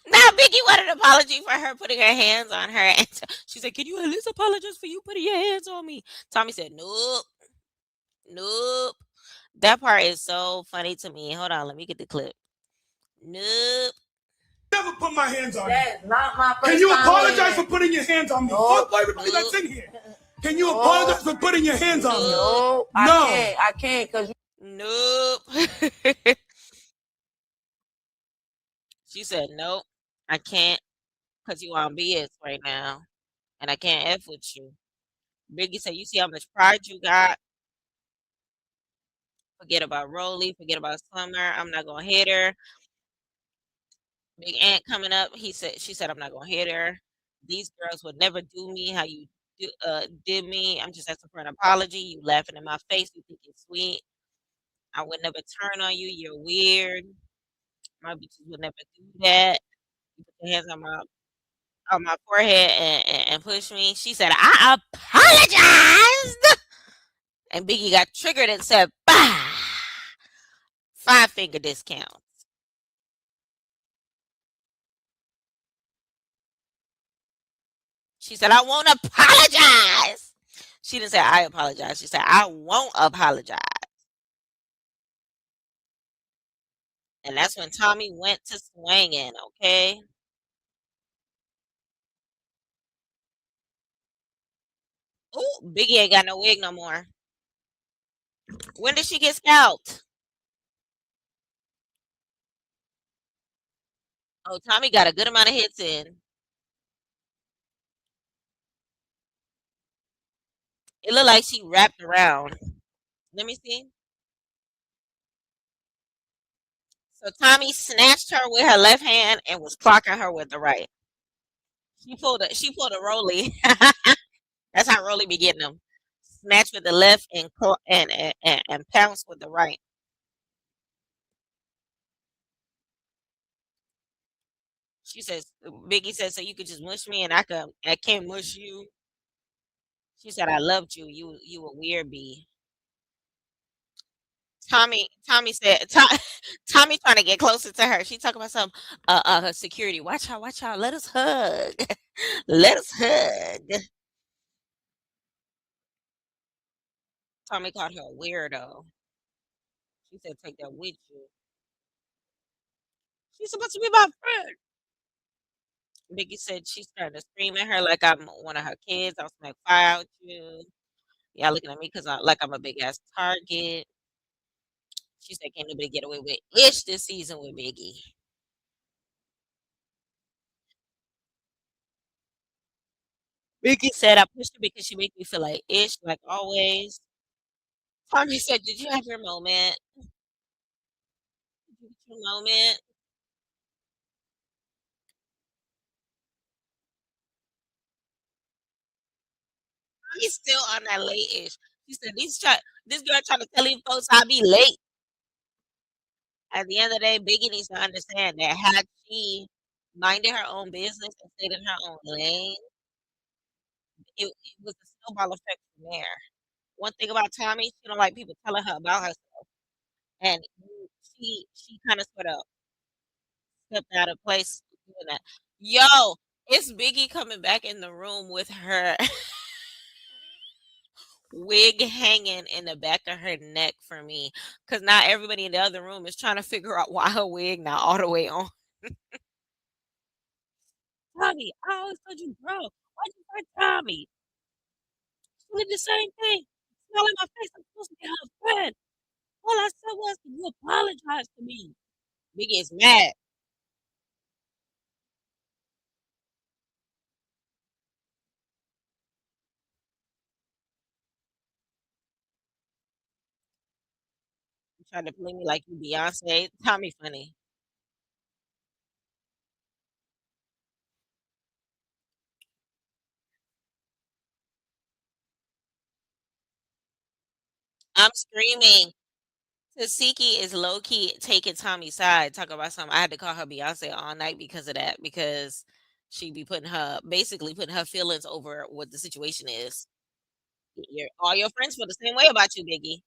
Now Biggie wanted an apology for her putting her hands on her. And she said, "Can you at least apologize for you putting your hands on me?" Tommy said, "Nope, nope." That part is so funny to me. Hold on, let me get the clip. Nope. Never put my hands on you. That's not my first Can you time apologize for hearing. putting your hands on me? Nope. Fuck everybody that's Nope. in here. Can you apologize for putting your hands on me? No, No. I can't, because Nope. She said, "Nope, I can't because you on BS right now, and I can't F with you." Biggie said, "You see how much pride you got? Forget about Rolly, forget about Summer. I'm not gonna hit her. Big Ant coming up. She said, I'm not gonna hit her. These girls would never do me how you did me. I'm just asking for an apology. You laughing in my face. You think it's sweet. I would never turn on you. You're weird. My bitches would never do that. You put your hands on my forehead and push me." She said, "I apologized." And Biggie got triggered and said, "Bah, 5 finger discount." She said, "I won't apologize." She didn't say, "I apologize." She said, "I won't apologize." And that's when Tommy went to swinging, okay? Ooh, Biggie ain't got no wig no more. When did she get scalped? Oh, Tommy got a good amount of hits in. It looked like she wrapped around. Let me see. So Tommy snatched her with her left hand and was clocking her with the right. She pulled a Rolly. That's how Rolly be getting them. Snatch with the left and pounce with the right. She says, Biggie said, "So you could just mush me and I can't mush you." She said, "I loved you. You a weird bee." Tommy said, Tommy trying to get closer to her. She talking about some her security. Watch out. Let us hug. Let us hug. Tommy called her a weirdo. She said, "Take that with you." She's supposed to be my friend. Biggie said she started to scream at her like I'm one of her kids. I'll smack fire out you. Y'all looking at me because like I'm a big ass target. She said, "Can't nobody get away with ish this season with Biggie." Biggie said, "I pushed her because she made me feel like ish, like always." Tommy said, "Did you have your moment? Did you get your moment?" He's still on that late-ish. She said, this girl trying to tell these folks I be late. At the end of the day, Biggie needs to understand that had she minded her own business and stayed in her own lane, it was a snowball effect from there. One thing about Tommy, she don't like people telling her about herself, and she kind of sort of stepped out of place doing that. Yo, it's Biggie coming back in the room with her wig hanging in the back of her neck for me, because now everybody in the other room is trying to figure out why her wig not all the way on. Tommy, I always told you, bro. Why'd you fight Tommy? She did the same thing. Smile in my face. I'm supposed to be her friend. All I said was, "Can you apologize to me?" Biggie is mad. You trying to play me like you Beyonce. Tommy funny. I'm screaming. Tasiki is low key taking Tommy's side. Talk about something. I had to call her Beyonce all night because of that. Because she be basically putting her feelings over what the situation is. All your friends feel the same way about you, Biggie.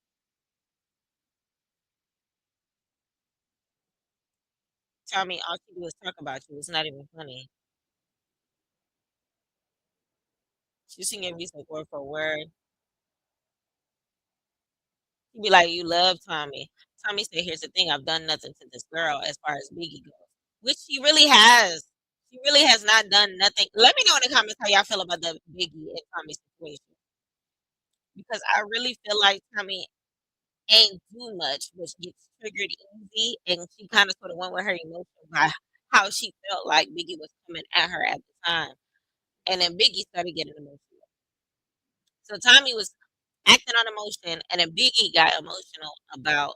Tommy, all she do is talk about you. It's not even funny. She singing music word for word. She be like, "You love Tommy." Tommy said, "Here's the thing. I've done nothing to this girl as far as Biggie goes," which she really has. She really has not done nothing. Let me know in the comments how y'all feel about the Biggie and Tommy situation, because I really feel like Tommy ain't do much, but she gets triggered easy, and she kind of sort of went with her emotions by how she felt like Biggie was coming at her at the time, and then Biggie started getting emotional. So Tommy was acting on emotion, and then Biggie got emotional about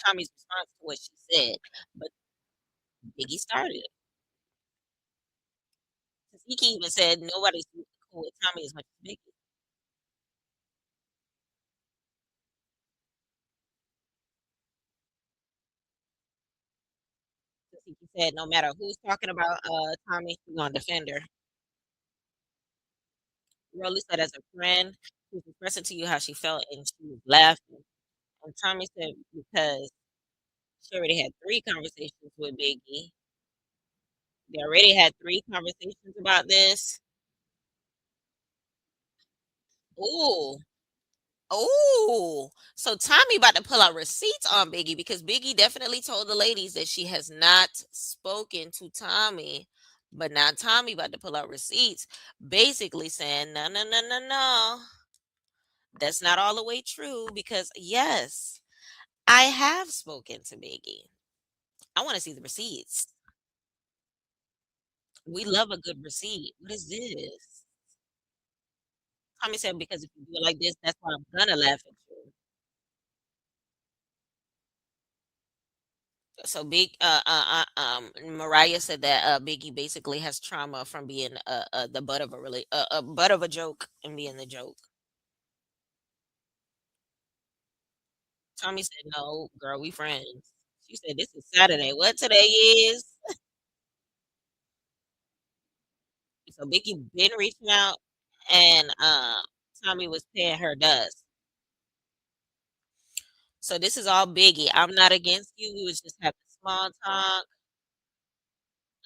Tommy's response to what she said, but Biggie started it. He even said nobody's cool with Tommy as much as Biggie. He said no matter who's talking about Tommy, she's gonna defend her. Rolly said as a friend, she was expressing to you how she felt, and she was laughing. And Tommy said because she already had 3 conversations with Biggie. They already had 3 conversations about this. Ooh. Oh, so Tommy about to pull out receipts on Biggie, because Biggie definitely told the ladies that she has not spoken to Tommy, but now Tommy about to pull out receipts, basically saying, no, no, no, no, no. That's not all the way true, because yes, I have spoken to Biggie. I want to see the receipts. We love a good receipt. What is this? Tommy said, because if you do it like this, that's why I'm gonna laugh at you. So Mariah said that Biggie basically has trauma from being the butt of a butt of a joke and being the joke. Tommy said, "No, girl, we friends." She said, "This is Saturday. What today is?" So Biggie been reaching out, and Tommy was paying her dust. So this is all Biggie. I'm not against you. We was just having small talk.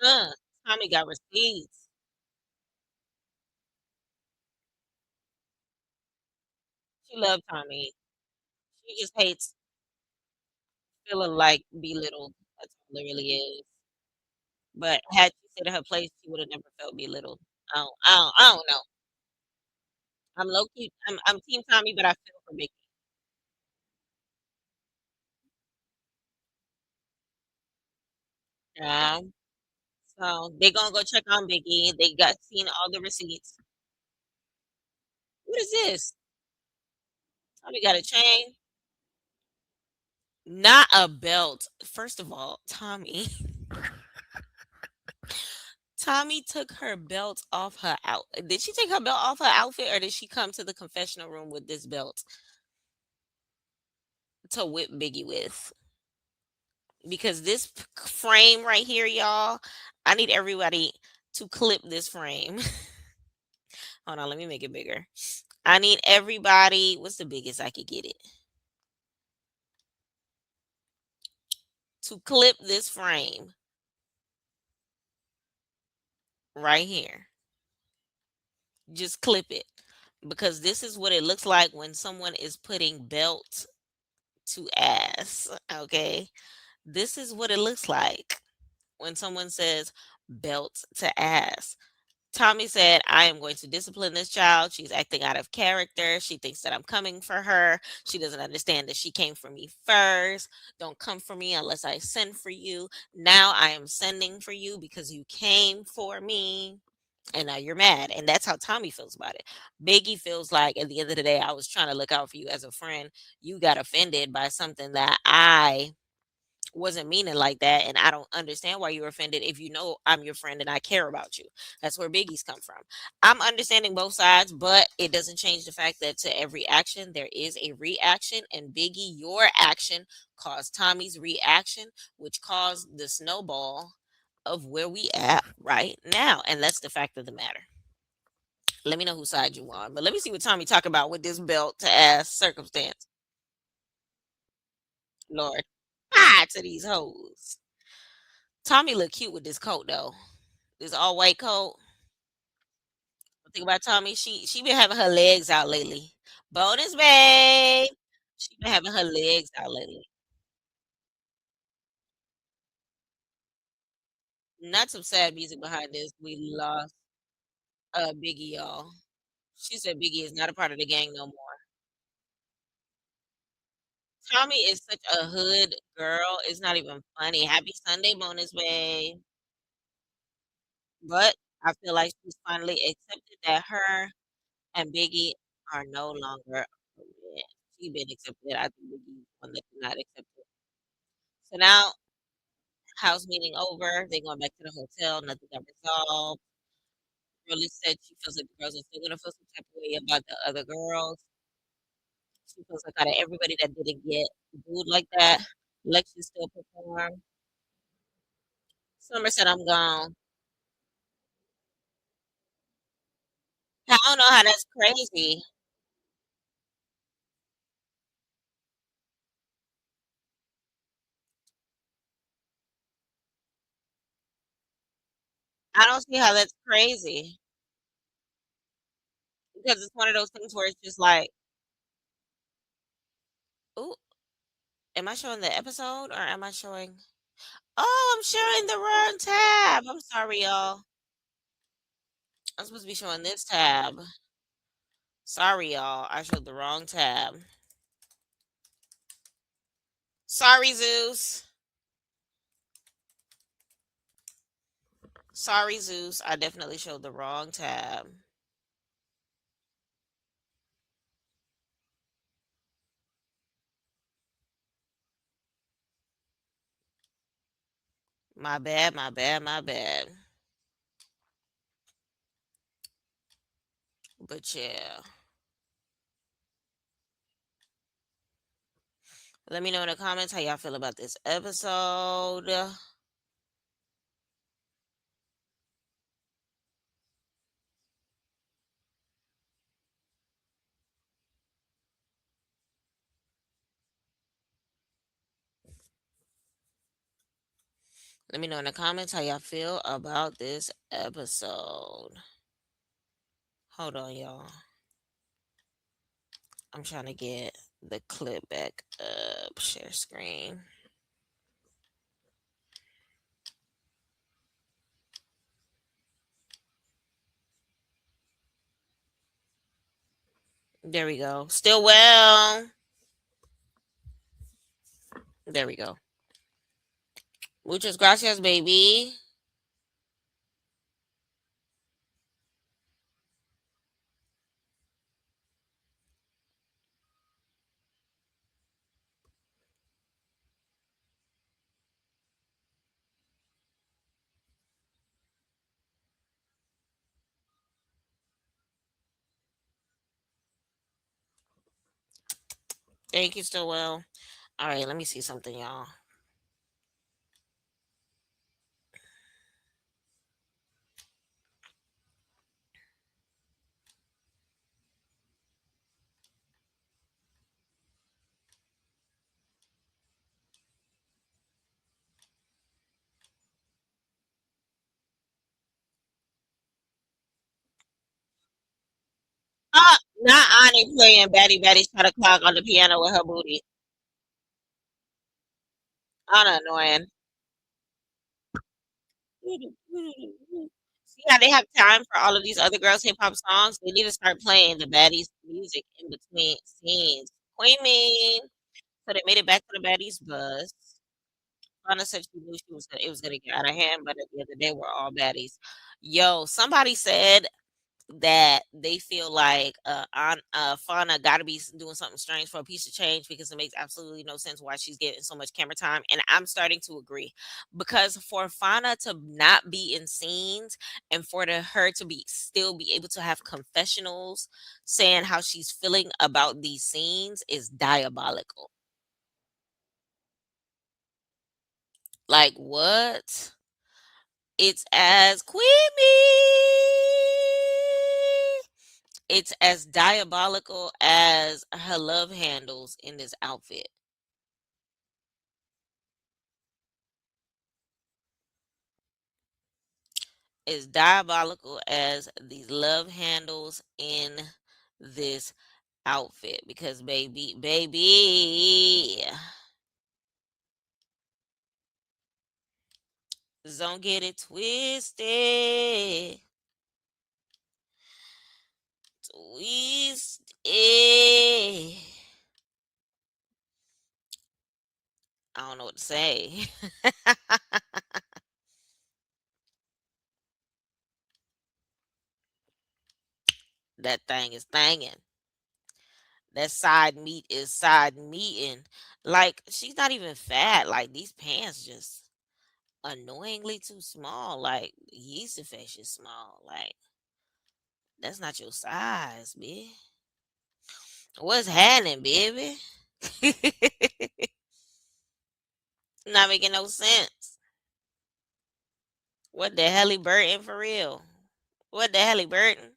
Uh, Tommy got receipts. She loved Tommy. She just hates feeling like belittled. That's all it really is. But had she stayed in her place, she would have never felt belittled. I don't know. I'm low key. I'm Team Tommy, but I feel for Mickey. Um, so they gonna go check on Biggie. They got seen all the receipts. What is this? Tommy got a chain, not a belt. First of all, Tommy, Tommy took her belt off her out. Did she take her belt off her outfit, or did she come to the confessional room with this belt to whip Biggie with? Because this frame right here, y'all, I need everybody to clip this frame. Hold on, let me make it bigger. I need everybody. What's the biggest I could get it? To clip this frame right here. Just clip it, because this is what it looks like when someone is putting belt to ass. Okay. This is what it looks like when someone says belt to ass. Tommy said, I am going to discipline this child. She's acting out of character. She thinks that I'm coming for her. She doesn't understand that she came for me first. Don't come for me unless I send for you. Now I am sending for you because you came for me. And now you're mad. And that's how Tommy feels about it. Biggie feels like at the end of the day, I was trying to look out for you as a friend. You got offended by something that I wasn't meaning like that, and I don't understand why you're offended if you know I'm your friend and I care about you. That's where Biggie's come from. I'm understanding both sides, but it doesn't change the fact that to every action there is a reaction, and Biggie, your action caused Tommy's reaction, which caused the snowball of where we at right now, and that's the fact of the matter. Let me know whose side you on, but let me see what Tommy talk about with this belt to ass circumstance. Lord, to these hoes. Tommy look cute with this coat though. This all white coat. Think about Tommy. She been having her legs out lately. Bonus babe. She been having her legs out lately. Not some sad music behind this. We lost Biggie, y'all. She said Biggie is not a part of the gang no more. Tommy is such a hood girl. It's not even funny. Happy Sunday, bonus babe. But I feel like she's finally accepted that her and Biggie are no longer friends. She been accepted. I think Biggie one that did not accept it. So now, house meeting over. They going back to the hotel. Nothing got resolved. Really said she feels like the girls are still gonna feel some type of way about the other girls. She feels like out of everybody that didn't get booed like that, Lexi still performed. Summer said, "I'm gone." I don't know how that's crazy. I don't see how that's crazy, because it's one of those things where it's just like, "Ooh, am I showing the episode or am I showing?" Oh, I'm showing the wrong tab. I'm sorry, y'all. I'm supposed to be showing this tab. Sorry, y'all. I showed the wrong tab. Sorry, Zeus. Sorry, Zeus. I definitely showed the wrong tab. My bad, my bad, my bad. But yeah. Let me know in the comments how y'all feel about this episode. Let me know in the comments how y'all feel about this episode. Hold on, y'all. I'm trying to get the clip back up. Share screen. There we go. Still well. There we go. Muchas gracias, baby. Thank you, still well. All right, let me see something, y'all. Not Ani playing Batty Batty Shot O'Clock on the piano with her booty. Anna annoying. See how they have time for all of these other girls' hip hop songs? They need to start playing the baddies music in between scenes. Queen Mean. So they made it back to the baddies bus. Anna said she knew it was gonna get out of hand, but at the end of the day, we're all baddies. Yo, somebody said that they feel like Fauna got to be doing something strange for a piece of change because it makes absolutely no sense why she's getting so much camera time, and I'm starting to agree because for Fauna to not be in scenes and for her to be still be able to have confessionals saying how she's feeling about these scenes is diabolical. Like what? It's as Queenie. It's as diabolical as her love handles in this outfit. As diabolical as these love handles in this outfit. Because baby, don't get it twisted. Twisted. I don't know what to say. That thing is thangin'. That side meat is side meating. Like she's not even fat. Like these pants just annoyingly too small. Like yeast infection small. Like that's not your size, bitch. What's happening, baby? Not making no sense. What the hell he Burton for real? What the hell he Burton?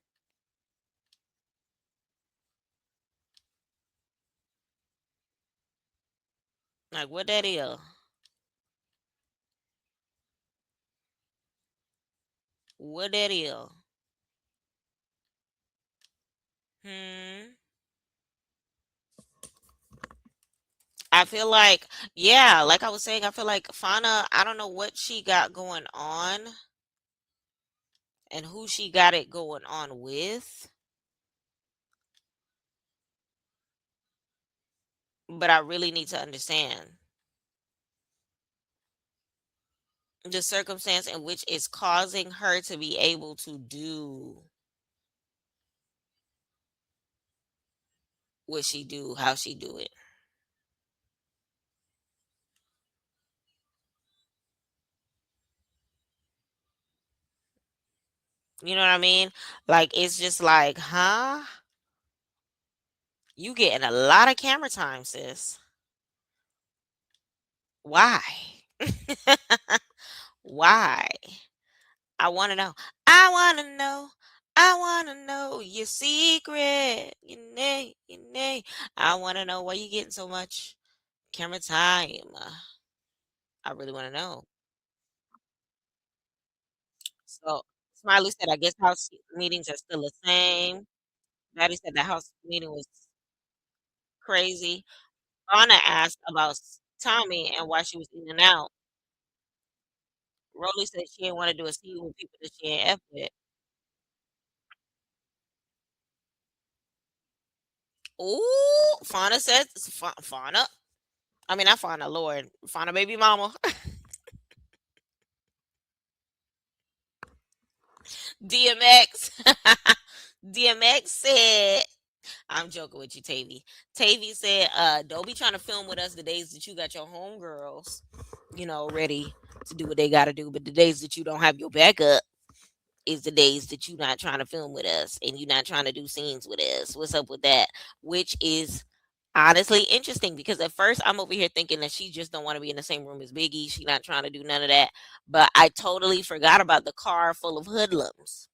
Like what that is? What that is? Hmm. I feel like, yeah, like I was saying, I feel like Fauna, I don't know what she got going on and who she got it going on with, but I really need to understand the circumstance in which it's causing her to be able to do what she do, how she do it. You know what I mean? Like it's just like, huh? You getting a lot of camera time, sis. Why? Why? I want to know. I want to know. I want to know your secret. Your name. I want to know why you getting so much camera time. I really want to know. So Smiley said, I guess house meetings are still the same. Maddie said the house meeting was crazy. Anna asked about Tommy and why she was in and out. Rolly said she didn't want to do a scene with people that she ain't F with. Ooh, Fauna said, Fauna. I mean, not Fauna, Lord. Fauna baby mama. DMX. DMX said, I'm joking with you, Tavy. Tavy said, don't be trying to film with us the days that you got your homegirls, ready to do what they gotta do. But the days that you don't have your backup is the days that you not trying to film with us and you not trying to do scenes with us. What's up with that? Which is Honestly, interesting because at first I'm over here thinking that she just don't want to be in the same room as Biggie. She not trying to do none of that. But I totally forgot about the car full of hoodlums.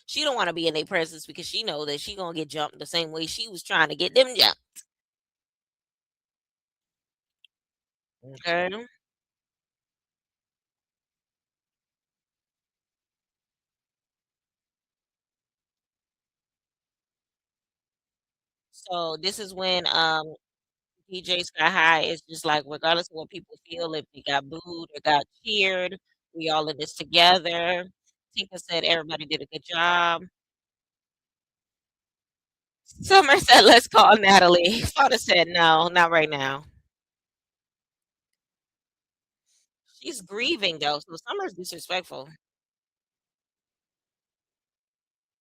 She don't want to be in their presence because she know that she gonna get jumped the same way she was trying to get them jumped. Okay. So this is when DJ Sky High is just like, regardless of what people feel, if we got booed or got cheered, we all in this together. Tinka said everybody did a good job. Summer said, let's call Natalie. Fada said, no, not right now. She's grieving though, so Summer's disrespectful.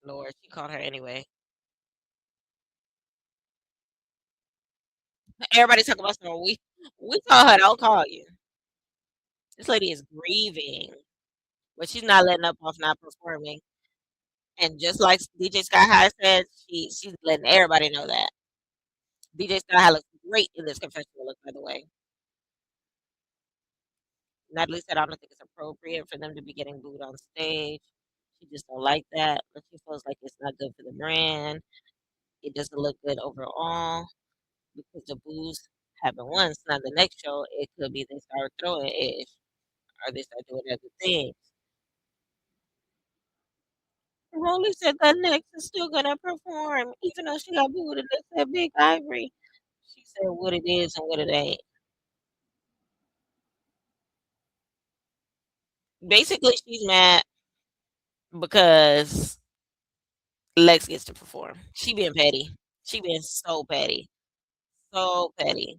Lord, she called her anyway. Everybody talk about Summer. We told her don't call you. This lady is grieving, but she's not letting up off not performing. And just like DJ Sky High said, she's letting everybody know that. DJ Sky High looks great in this confessional look, by the way. Natalie said, I don't think it's appropriate for them to be getting booed on stage. She just don't like that, but she feels like it's not good for the brand. It doesn't look good overall because the boos happen once. Now the next show, it could be they start throwing ish or they start doing other things. Rolly said that next is still gonna perform, even though she got booed and they said Big Ivory. She said what it is and what it ain't. Basically, she's mad because Lex gets to perform. She being petty. She being so petty. So petty.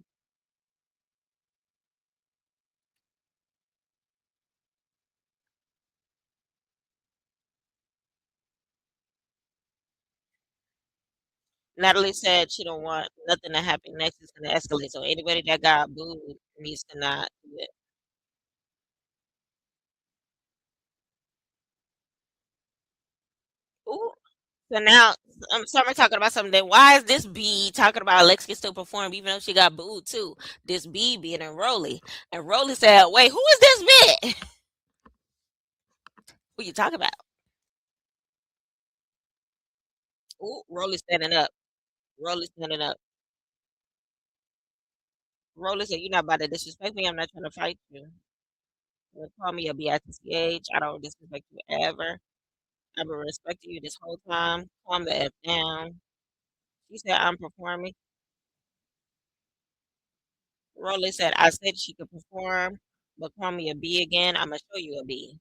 Natalie said she don't want nothing to happen next. It's gonna escalate. So anybody that got booed needs to not do it. Ooh. So now Summer talking about something. Then why is this B talking about Lex can still perform even though she got booed too? This B being in Rolly. And Rolly said, wait, who is this bitch? Who you talking about? Ooh, Rolly standing up. Rolly standing up. Rolly said, you're not about to disrespect me. I'm not trying to fight you. Don't call me a BITCH. I don't disrespect you ever. I've been respecting you this whole time. Calm the F down. She said, I'm performing. Rolly said, I said she could perform, but call me a B again. I'm going to show you a B.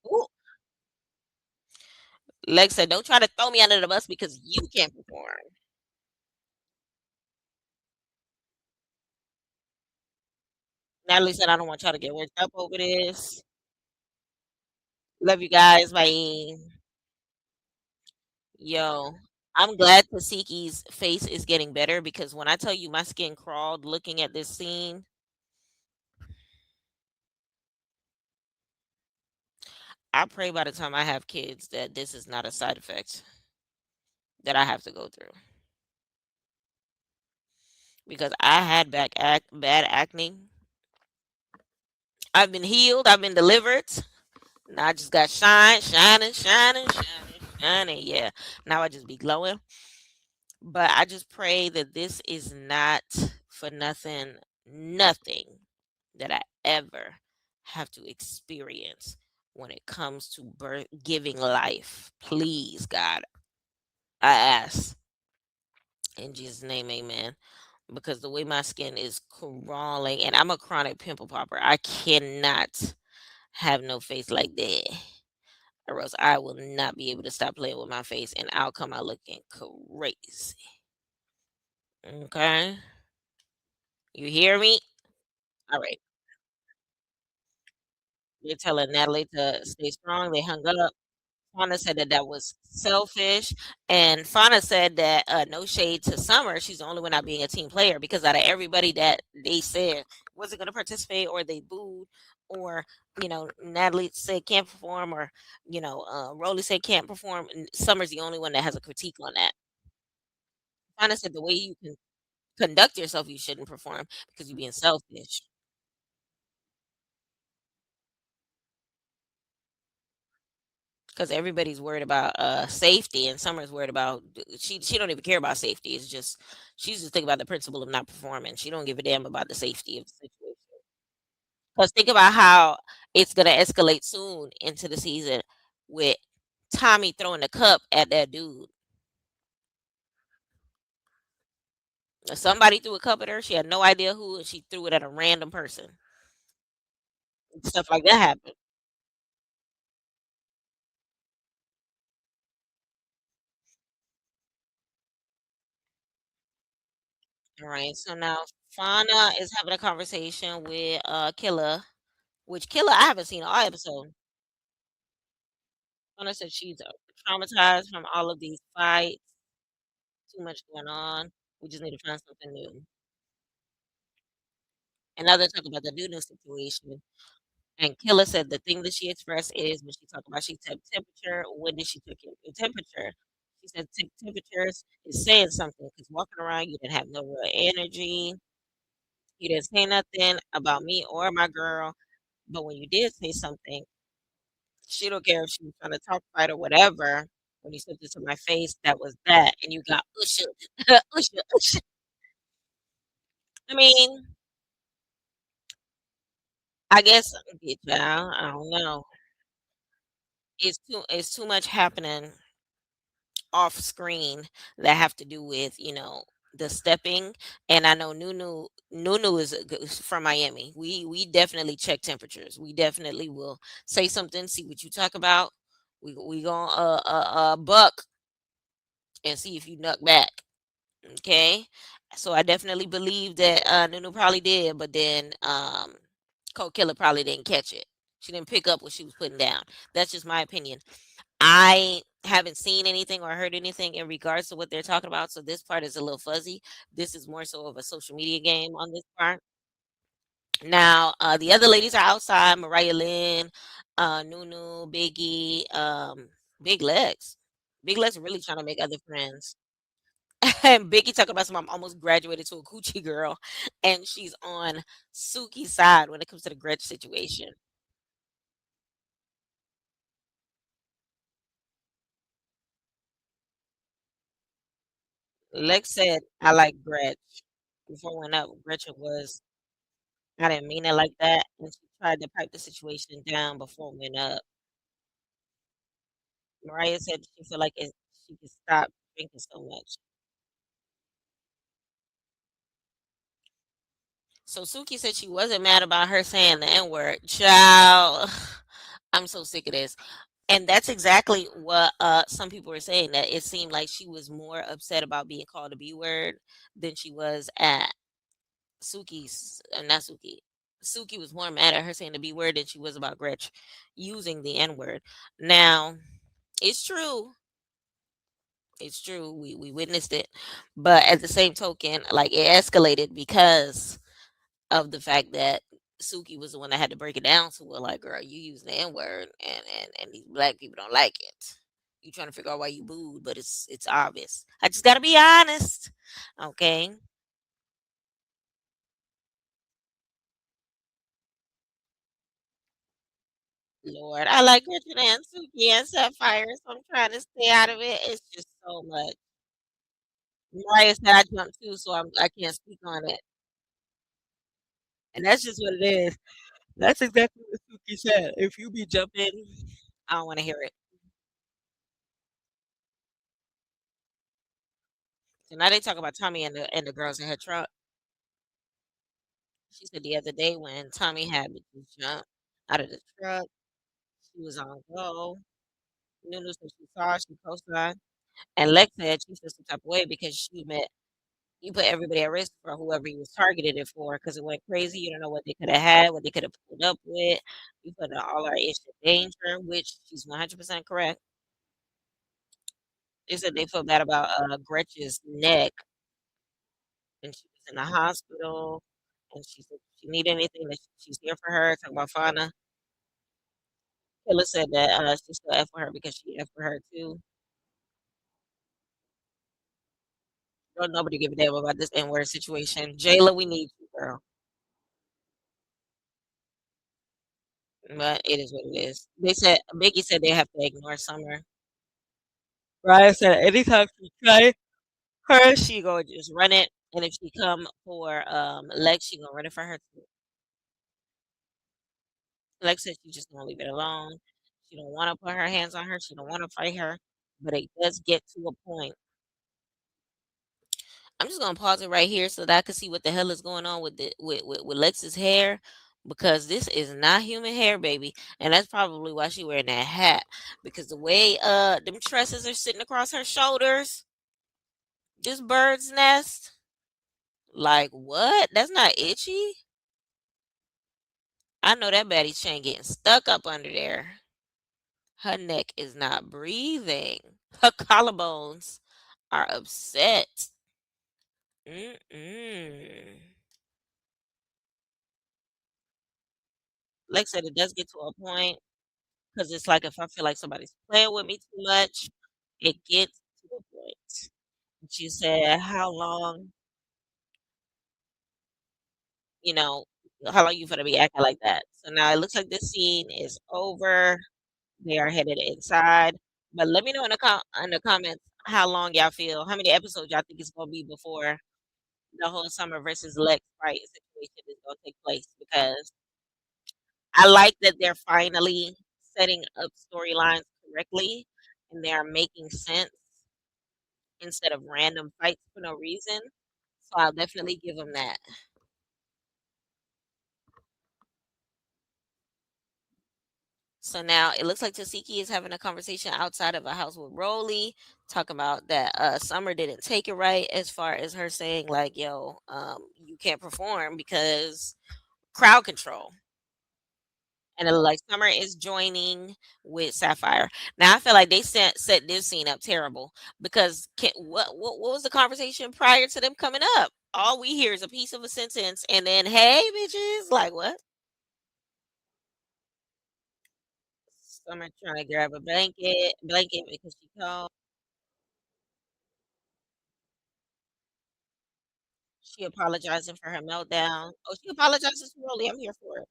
Ooh. Lex said, don't try to throw me under the bus because you can't perform. Natalie said, I don't want y'all to get worked up over this. Love you guys. Bye. Yo, I'm glad Tasiki's face is getting better because when I tell you my skin crawled looking at this scene, I pray by the time I have kids that this is not a side effect that I have to go through because I had bad acne. I've been healed. I've been delivered. Now I just got shining. Yeah. Now I just be glowing. But I just pray that this is not for nothing that I ever have to experience when it comes to giving life. Please, God, I ask in Jesus' name, amen. Because the way my skin is crawling, and I'm a chronic pimple popper, I cannot have no face like that. Or else I will not be able to stop playing with my face and I'll come out looking crazy. Okay? You hear me? All right. They're telling Natalie to stay strong. They hung up. Fauna said that that was selfish, and Fauna said that no shade to Summer. She's the only one not being a team player because out of everybody that they said wasn't going to participate, or they booed, or Natalie said can't perform, or Rolly said can't perform, and Summer's the only one that has a critique on that. Fauna said the way you can conduct yourself, you shouldn't perform because you're being selfish. Because everybody's worried about safety, and Summer's worried about she don't even care about safety. It's just she's just thinking about the principle of not performing. She don't give a damn about the safety of the situation. Because think about how it's gonna escalate soon into the season with Tommy throwing the cup at that dude. Somebody threw a cup at her. She had no idea who, and she threw it at a random person. Stuff like that happened. All right. So now Fauna is having a conversation with Killa, which Killa I haven't seen all episode. Fauna said she's traumatized from all of these fights. Too much going on. We just need to find something new. And now they're talking about the Nunu situation. And Killa said the thing that she expressed is when she talked about she took temperature. When did she take your temperature? She said temperatures is saying something because walking around you didn't have no real energy. You didn't say nothing about me or my girl. But when you did say something, she don't care if she was trying to talk fight or whatever. When you said this to my face, that was that, and you got usher, usher, usher. I mean, I guess child, I don't know. It's too much happening off screen that have to do with the stepping. And I know Nunu is from Miami. We definitely check temperatures. We definitely will say something, see what you talk about. We gonna buck and see if you nuck back. Okay. So I definitely believe that Nunu probably did, but then Cold Killer probably didn't catch it. She didn't pick up what she was putting down. That's just my opinion. I haven't seen anything or heard anything in regards to what they're talking about, so this part is a little fuzzy. This is more so of a social media game on this part. Now, the other ladies are outside. Mariah Lynn, Nunu, Biggie, Big Legs. Big Legs really trying to make other friends. And Biggie talking about some I'm almost graduated to a coochie girl, and she's on Suki's side when it comes to the Gretch situation. Lex said, "I like Gretch." Before we went up, Gretchen was, "I didn't mean it like that," and she tried to pipe the situation down before we went up. Mariah said she feel like she could stop drinking so much. So Suki said she wasn't mad about her saying the N word. Child, I'm so sick of this. And that's exactly what some people were saying, that it seemed like she was more upset about being called a B word than she was at Suki's, not Suki. Suki was more mad at her saying the B word than she was about Gretch using the N word. Now, it's true. It's true. We witnessed it. But at the same token, like, it escalated because of the fact that Suki was the one that had to break it down to her, like, girl, you using the N word, and these black people don't like it. You trying to figure out why you booed, but it's obvious. I just gotta be honest. Okay. Lord, I like Richard and Suki and Sapphire, so I'm trying to stay out of it. It's just so much. Mariah said I jumped too, so I can't speak on it. And that's just what it is. That's exactly what Suki said. If you be jumping, I don't want to hear it. So now they talk about Tommy and the girls in her truck. She said the other day when Tommy had me to jump out of the truck, she was on go. Nunu said she saw, she co-signed. And Lex said she felt some type of way because she met you put everybody at risk for whoever you was targeted it for because it went crazy. You don't know what they could have had, what they could have pulled up with. You put all our ish in danger, which she's 100% correct. They said they feel bad about Gretchen's neck, and she was in the hospital, and she said if she need anything that she's here for her. Talking about Fauna. Kayla said that she still F for her because she F for her too. Don't nobody give a damn about this N word situation. Jayla, we need you, girl. But it is what it is. They said Biggie said they have to ignore Summer. Ryan said anytime she try her, she go just run it. And if she come for Lex, she gonna run it for her too. Lex said she just gonna leave it alone. She don't want to put her hands on her. She don't want to fight her. But it does get to a point. I'm just gonna pause it right here so that I can see what the hell is going on with with Lex's hair because this is not human hair, baby, and that's probably why she wearing that hat because the way them tresses are sitting across her shoulders, this bird's nest, like what? That's not itchy. I know that baddie chain getting stuck up under there. Her neck is not breathing. Her collarbones are upset. Mm-mm. Like I said, it does get to a point because it's like if I feel like somebody's playing with me too much, it gets to a point. She said, "How long, you know, how long you gonna be acting like that?" So now it looks like this scene is over. They are headed inside. But let me know in in the comments how long y'all feel, how many episodes y'all think it's gonna be before the whole Summer versus Lex fight situation is gonna take place because I like that they're finally setting up storylines correctly and they are making sense instead of random fights for no reason. So I'll definitely give them that. So now it looks like Tasiki is having a conversation outside of a house with Rolly, talking about that Summer didn't take it right as far as her saying like, "Yo, you can't perform because crowd control." And it look like Summer is joining with Sapphire. Now I feel like they set this scene up terrible because what was the conversation prior to them coming up? All we hear is a piece of a sentence, and then hey, bitches, like what? Summer trying to grab a blanket because she called. She apologizing for her meltdown. Oh, she apologizes to Rolly. I'm here for it.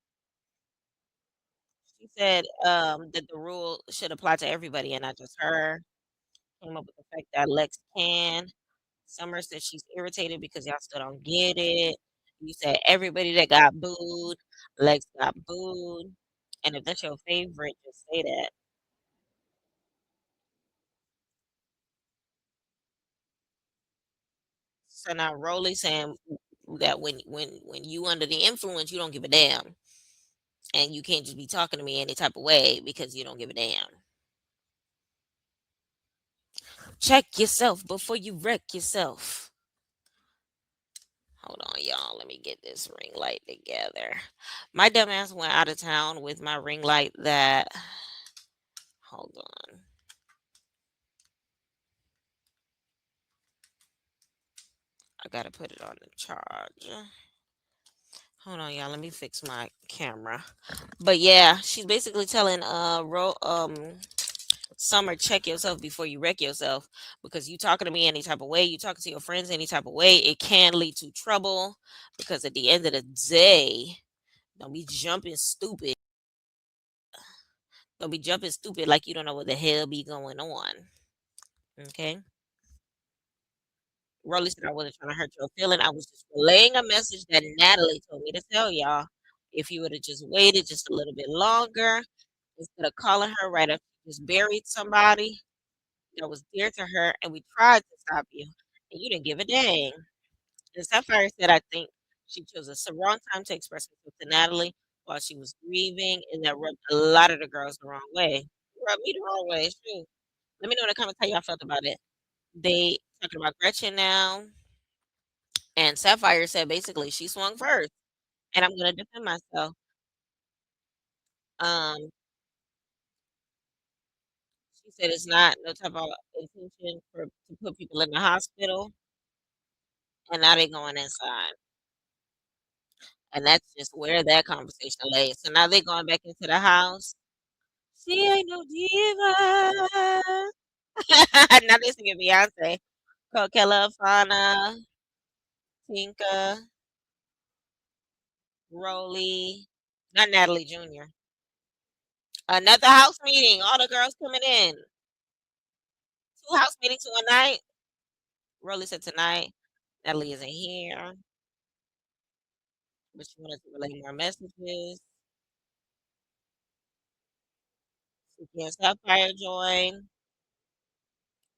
She said that the rule should apply to everybody and not just her. Came up with the fact that Lex can. Summer said she's irritated because y'all still don't get it. You said everybody that got booed, Lex got booed. And if that's your favorite, just say that. So now Rolly saying that when you under the influence, you don't give a damn. And you can't just be talking to me any type of way because you don't give a damn. Check yourself before you wreck yourself. Hold on, y'all. Let me get this ring light together. My dumbass went out of town with my ring light that. Hold on. I gotta put it on the charge. Hold on, y'all. Let me fix my camera. But yeah, she's basically telling Summer, check yourself before you wreck yourself because you talking to me any type of way, you talking to your friends any type of way, it can lead to trouble because at the end of the day, don't be jumping stupid. Don't be jumping stupid like you don't know what the hell be going on. Okay. Rolly said I wasn't trying to hurt your feeling. I was just relaying a message that Natalie told me to tell y'all. If you would have just waited just a little bit longer, instead of calling her right after you just buried somebody that was dear to her, and we tried to stop you, and you didn't give a dang. And Sapphire said, I think she chose a wrong time to express herself to Natalie while she was grieving, and that rubbed a lot of the girls the wrong way. Rubbed me the wrong way, too. Let me know in the comments how y'all felt about it. They talking about Gretchen now. And Sapphire said basically she swung first, and I'm gonna defend myself. Um, she said it's not no type of intention for to put people in the hospital, and now they going inside. And that's just where that conversation lay. So now they going back into the house. She ain't no diva. Now they singing Beyonce. Coachella, Fauna, Tinka, Rolly, not Natalie Jr. Another house meeting. All the girls coming in. Two house meetings one night. Rolly said tonight. Natalie isn't here, but she wanted to relay more messages. Suki and Sapphire joined.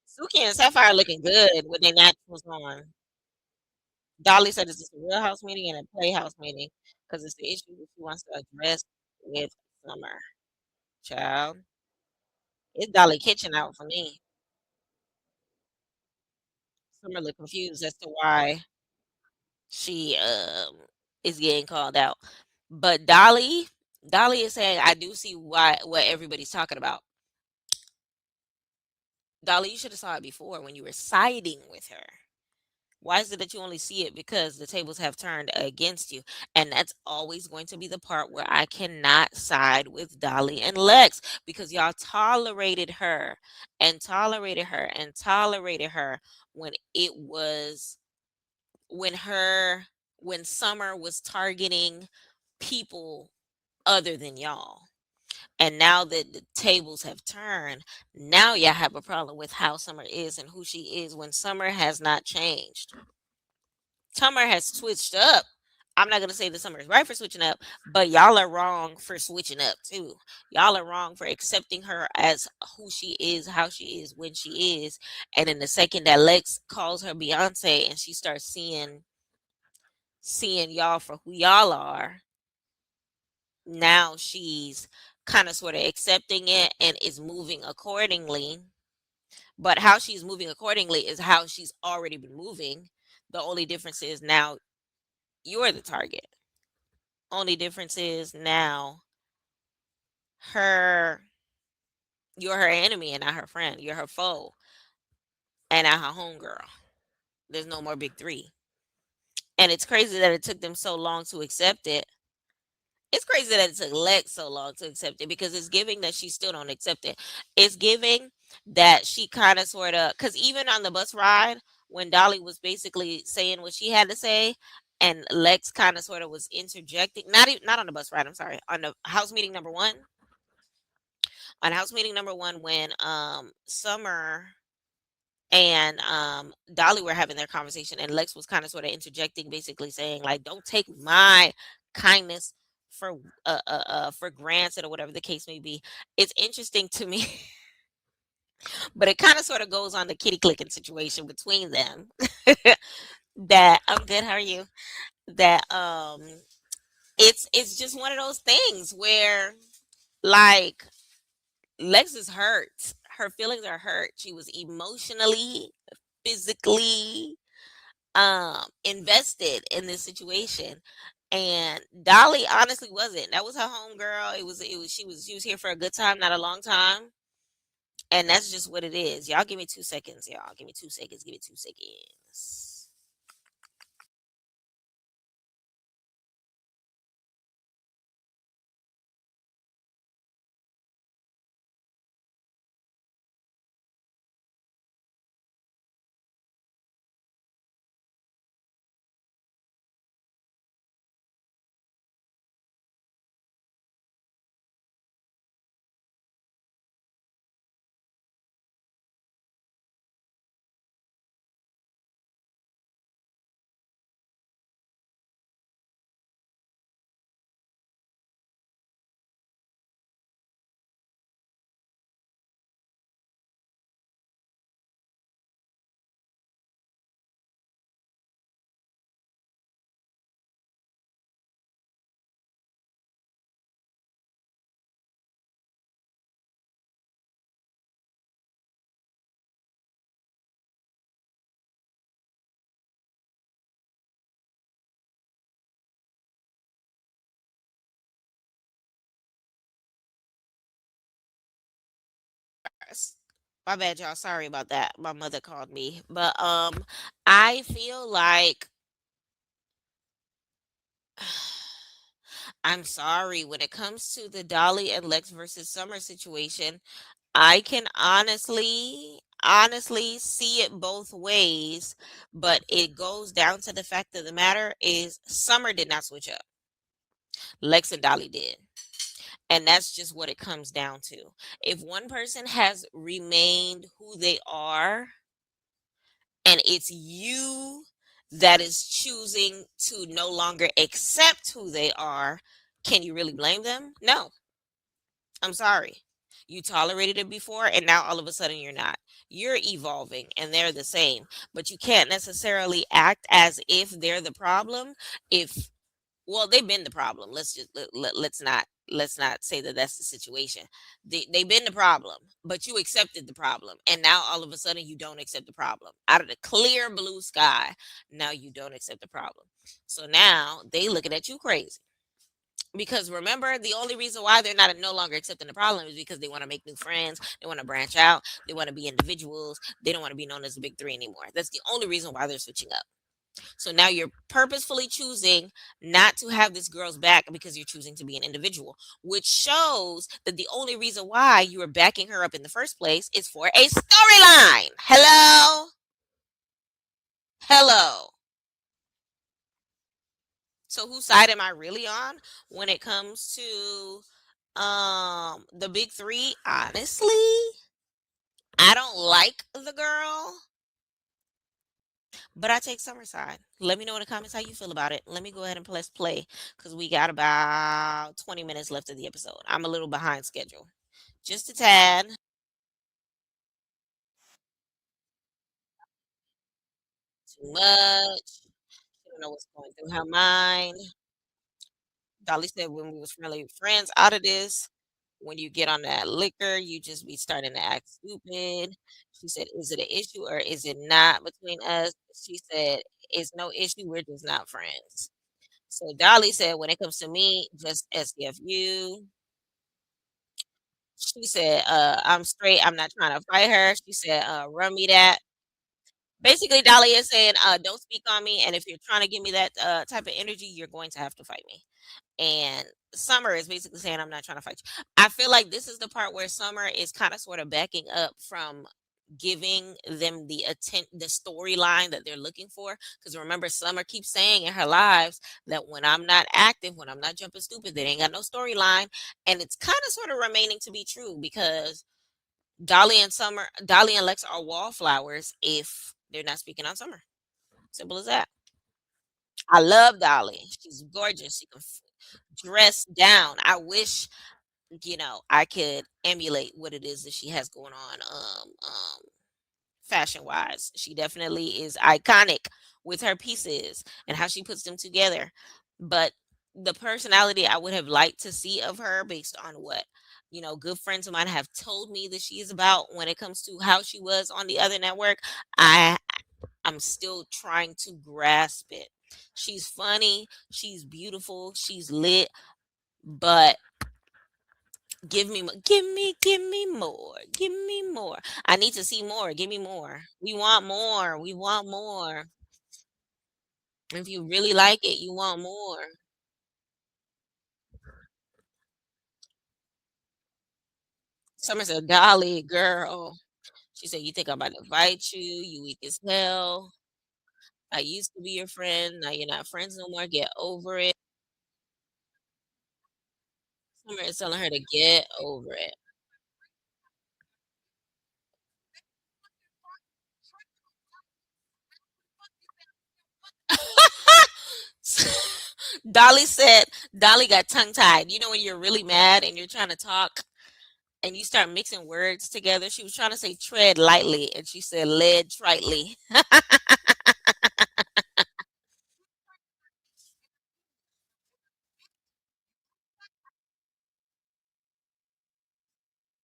Suki and Sapphire looking good with their naturals on. Dolly said, "Is this a real house meeting and a playhouse meeting? Because it's the issue that she wants to address with Summer." Child, it's Dolly Kitchen out for me. Summer look confused as to why she is getting called out. But Dolly is saying, "I do see why what everybody's talking about." Dolly, you should have saw it before when you were siding with her. Why is it that you only see it because the tables have turned against you? And that's always going to be the part where I cannot side with Dolly and Lex because y'all tolerated her and tolerated her and tolerated her when it was when her when Summer was targeting people other than y'all. And now that the tables have turned, now y'all have a problem with how Summer is and who she is when Summer has not changed. Summer has switched up. I'm not gonna say that Summer is right for switching up, but y'all are wrong for switching up too. Y'all are wrong for accepting her as who she is, how she is, when she is, and in the second that Lex calls her Beyonce and she starts seeing y'all for who y'all are, now she's kind of sort of accepting it and is moving accordingly. But how she's moving accordingly is how she's already been moving. The only difference is now you're the target. Only difference is now her you're her enemy and not her friend. You're her foe and not her homegirl. There's no more big three. And it's crazy that it took them so long to accept it. It's crazy that it took Lex so long to accept it because it's giving that she still don't accept it. It's giving that she kind of sort of because even on the bus ride when Dolly was basically saying what she had to say, and Lex kind of sort of was interjecting. Not on the bus ride. I'm sorry. On the house meeting number one. On house meeting number one, when Summer and Dolly were having their conversation, and Lex was kind of sort of interjecting, basically saying like, "Don't take my kindness for granted or whatever the case may be." It's interesting to me, but it kind of sort of goes on the kitty clicking situation between them. That I'm good. How are you? That it's just one of those things where like Lex is hurt. Her feelings are hurt. She was emotionally, physically invested in this situation. And Dolly honestly wasn't. That was her home girl. She was here for a good time, not a long time. And that's just what it is. Y'all give me 2 seconds, y'all. Give me 2 seconds. Give me 2 seconds. My bad, y'all. Sorry about that. My mother called me. But I feel like I'm sorry when it comes to the Dolly and Lex versus Summer situation, I can honestly see it both ways, but it goes down to the fact of the matter is Summer did not switch up. Lex and Dolly did. And that's just what it comes down to. If one person has remained who they are, and it's you that is choosing to no longer accept who they are, can you really blame them? No. I'm sorry. You tolerated it before, and now all of a sudden you're not. You're evolving, and they're the same. But you can't necessarily act as if they're the problem. If well, they've been the problem. Let's not say that that's the situation. They've been the problem, but you accepted the problem, and now all of a sudden you don't accept the problem. Out of the clear blue sky, now you don't accept the problem. So now they looking at you crazy. Because remember, the only reason why they're not no longer accepting the problem is because they want to make new friends, they want to branch out, they want to be individuals, they don't want to be known as the big three anymore. That's the only reason why they're switching up. So now you're purposefully choosing not to have this girl's back because you're choosing to be an individual, which shows that the only reason why you were backing her up in the first place is for a storyline. Hello? Hello. So whose side am I really on when it comes to the big three? Honestly, I don't like the girl, but I take Summer side. Let me know in the comments how you feel about it. Let me go ahead and press play because we got about 20 minutes left of the episode. I'm a little behind schedule. Just a tad. Too much. I don't know what's going through her mind. Dolly said when we was friendly friends out of this, when you get on that liquor, you just be starting to act stupid. She said, "Is it an issue or is it not between us?" She said, "It's no issue. We're just not friends." So Dolly said, "When it comes to me, just SDFU." She said, "I'm straight. I'm not trying to fight her." She said, "Run me that." Basically, Dolly is saying, "Don't speak on me, and if you're trying to give me that type of energy, you're going to have to fight me." And Summer is basically saying, "I'm not trying to fight you." I feel like this is the part where Summer is kind of sort of backing up from giving them the storyline that they're looking for. Because remember, Summer keeps saying in her lives that when I'm not active, when I'm not jumping stupid, they ain't got no storyline. And it's kind of sort of remaining to be true because Dolly and Lex are wallflowers if they're not speaking on Summer. Simple as that. I love Dolly. She's gorgeous. She can dress down. I wish I could emulate what it is that she has going on fashion wise. She definitely is iconic with her pieces and how she puts them together. But the personality I would have liked to see of her based on what good friends of mine have told me that she is about when it comes to how she was on the other network, I I'm still trying to grasp it. She's funny, she's beautiful, she's lit, but give me more. Give me more. I need to see more. Give me more. We want more. We want more. If you really like it, you want more. Summer said, "Golly, girl." She said, "You think I'm about to invite you? You weak as hell. I used to be your friend. Now you're not friends no more. Get over it." Summer is telling her to get over it. Dolly said, Dolly got tongue tied. You know, when you're really mad and you're trying to talk and you start mixing words together. She was trying to say tread lightly and she said lead tritely.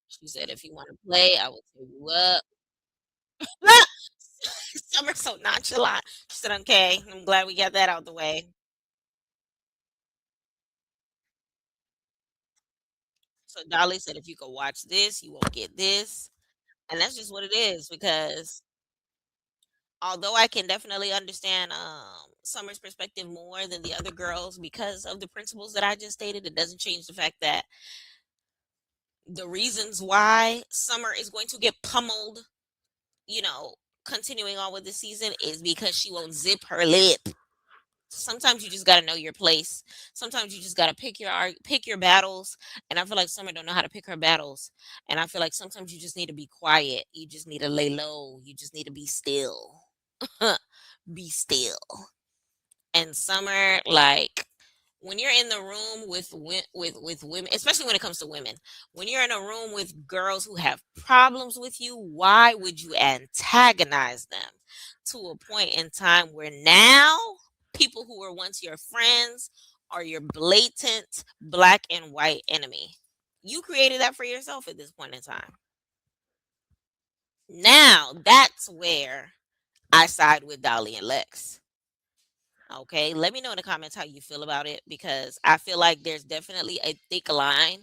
She said, if you want to play, I will take you up. Summer's so nonchalant. She said, okay, I'm glad we got that out the way. So Dolly said, if you could watch this, you won't get this. And that's just what it is because although I can definitely understand Summer's perspective more than the other girls because of the principles that I just stated, it doesn't change the fact that the reasons why Summer is going to get pummeled, you know, continuing on with the season is because she won't zip her lip. Sometimes you just got to know your place. Sometimes you just got to pick your battles, and I feel like Summer don't know how to pick her battles. And I feel like sometimes you just need to be quiet. You just need to lay low. You just need to be still. Be still. And Summer, like when you're in the room with women, especially when it comes to women, when you're in a room with girls who have problems with you, why would you antagonize them to a point in time where now people who were once your friends are your blatant black and white enemy? You created that for yourself at this point in time. Now that's where I side with Dolly and Lex. Okay, let me know in the comments how you feel about it because I feel like there's definitely a thick line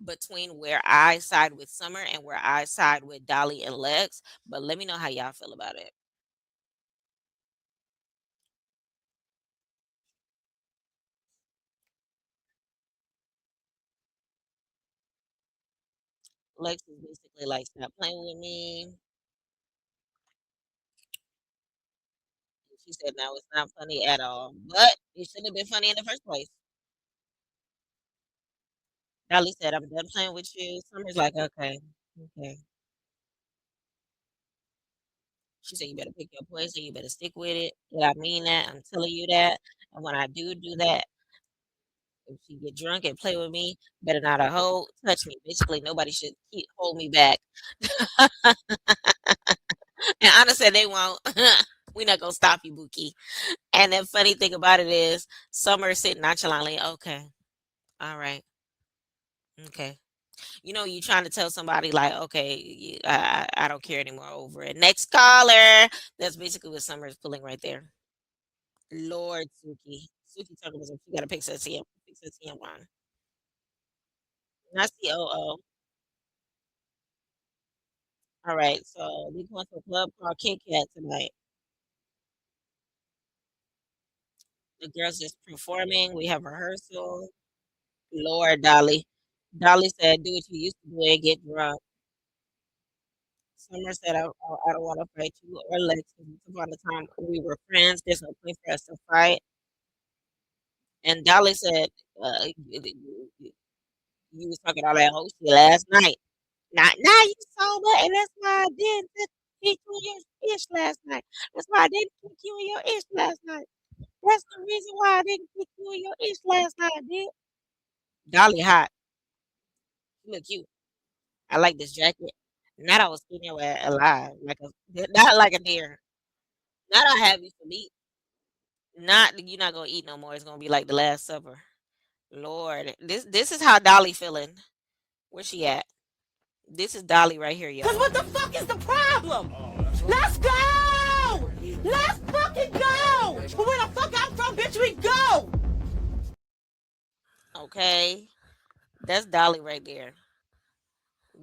between where I side with Summer and where I side with Dolly and Lex. But let me know how y'all feel about it. Lex is basically like, stop playing with me. She said, no, it's not funny at all. But it shouldn't have been funny in the first place. Dolly said, I'm done playing with you. Summer's like, okay, okay. She said, you better pick your poison. You better stick with it. Yeah, I mean that. I'm telling you that. And when I do that, if she get drunk and play with me, better not a hoe touch me. Basically, nobody should hold me back. And Anna said they won't. We not gonna stop you, Buki. And the funny thing about it is, Summer sitting nonchalantly. Okay, all right, okay. You know, you trying to tell somebody like, okay, I don't care anymore over it. Next caller. That's basically what Summer is pulling right there. Lord Suki. Suki talking about she got to pick her TM one. Not COO. All right, so we going to a club called Kit Kat tonight. The girls is performing. We have rehearsal. Lord, Dolly. Dolly said, "Do what you used to do and get drunk." Summer said, I don't want to fight you or Lex. 'Cause once upon a time we were friends. There's no point for us to fight." And Dolly said, "You was talking all that whole shit last night. Now you sober, and that's why I didn't kick you in your ish last night. That's why I didn't kick you in your ish last night. That's the reason why I didn't kick you in your ish last night, bitch." Dolly hot. You look cute. I like this jacket. Not I was skinny or alive, like a not like a deer. Not I have you for meat. Not you're not gonna eat no more. It's gonna be like the Last Supper. Lord, this is how Dolly feeling. Where's she at? This is Dolly right here, Cause y'all. what the fuck is the problem? Let's go! Let's fucking go! But where the fuck I'm from, bitch, we go! Okay, that's Dolly right there.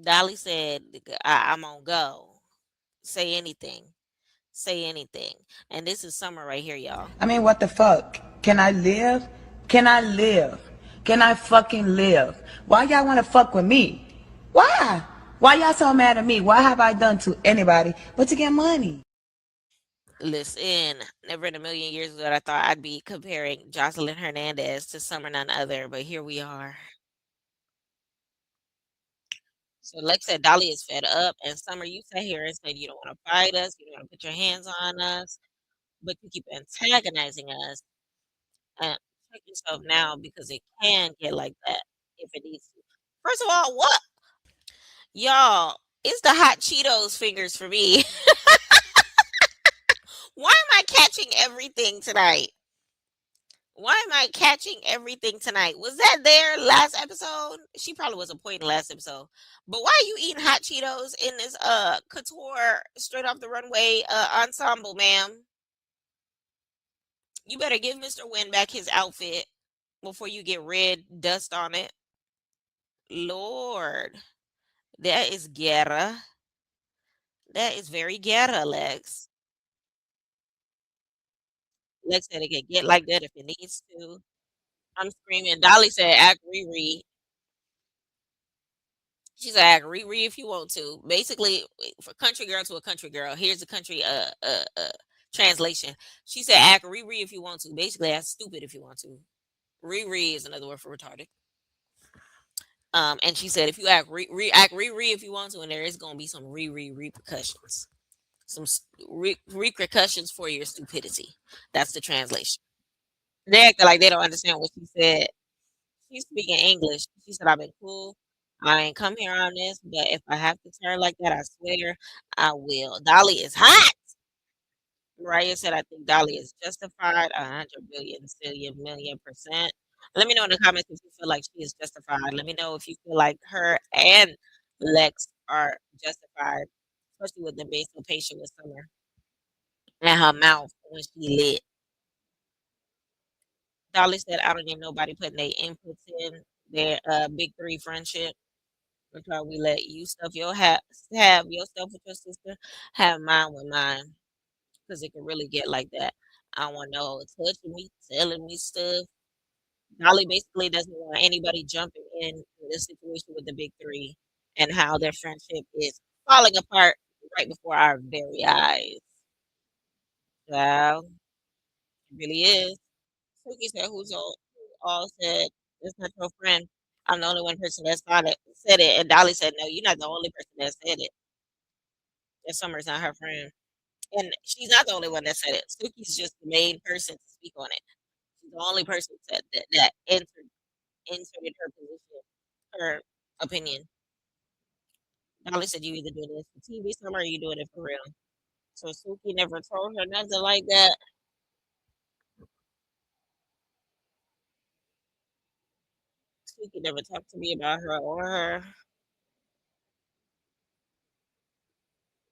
Dolly said, I'm on go. Say anything. Say anything. And this is Summer right here, y'all. I mean, what the fuck? Can I live? Can I live? Can I fucking live? Why y'all want to fuck with me? Why? Why y'all so mad at me? What have I done to anybody but to get money? Listen, never in a million years would I thought I'd be comparing Jocelyn Hernandez to Summer none other, but here we are. So Lex said Dolly is fed up, and Summer, you sat here and said you don't want to fight us, you don't want to put your hands on us, but you keep antagonizing us. And check yourself now because it can get like that if it needs to. First of all, what? Y'all, it's the hot Cheetos fingers for me. Why am I catching everything tonight? Why am I catching everything tonight? Was that there last episode? She probably wasn't pointing last episode. But why are you eating hot Cheetos in this couture straight off the runway ensemble, ma'am? You better give Mr. Wynn back his outfit before you get red dust on it. Lord, that is Guerra. That is very ghetto, Lex. Lex said it can get like that if it needs to. I'm screaming. Dolly said, "Act Riri." She said, "Act Riri if you want to." Basically, for country girl to a country girl. Here's the country translation. She said, "Act Riri if you want to." Basically, act stupid if you want to. Riri is another word for retarded. And she said, "If you act Riri if you want to, and there is gonna be some Riri repercussions, some repercussions for your stupidity." That's the translation. They acted like they don't understand what she said. She's speaking English. She said, "I've been cool. I ain't come here on this, but if I have to turn like that, I swear I will." Dolly is hot. Mariah said, "I think Dolly is justified 100 billion, zillion, million%." Let me know in the comments if you feel like she is justified. Let me know if you feel like her and Lex are justified, especially with them being so patient with Summer and her mouth when she lit. Dolly said, "I don't need nobody putting their inputs in their big three friendship. That's why we let you have your stuff with your sister, have mine with mine, because it can really get like that. I don't want no touching me, telling me stuff." Dolly basically doesn't want anybody jumping in this situation with the big three and how their friendship is falling apart right before our very eyes. Wow, it really is. Suki said, who all said it's not your friend? I'm the only one person that said it. And Dolly said, no, you're not the only person that said it. That Summer's not her friend. And she's not the only one that said it. Suki's just the main person to speak on it. She's the only person that inserted her position, her opinion. Dolly said, you either do this for TV Summer or you doing it for real. So Suki never told her nothing like that. Suki never talked to me about her or her.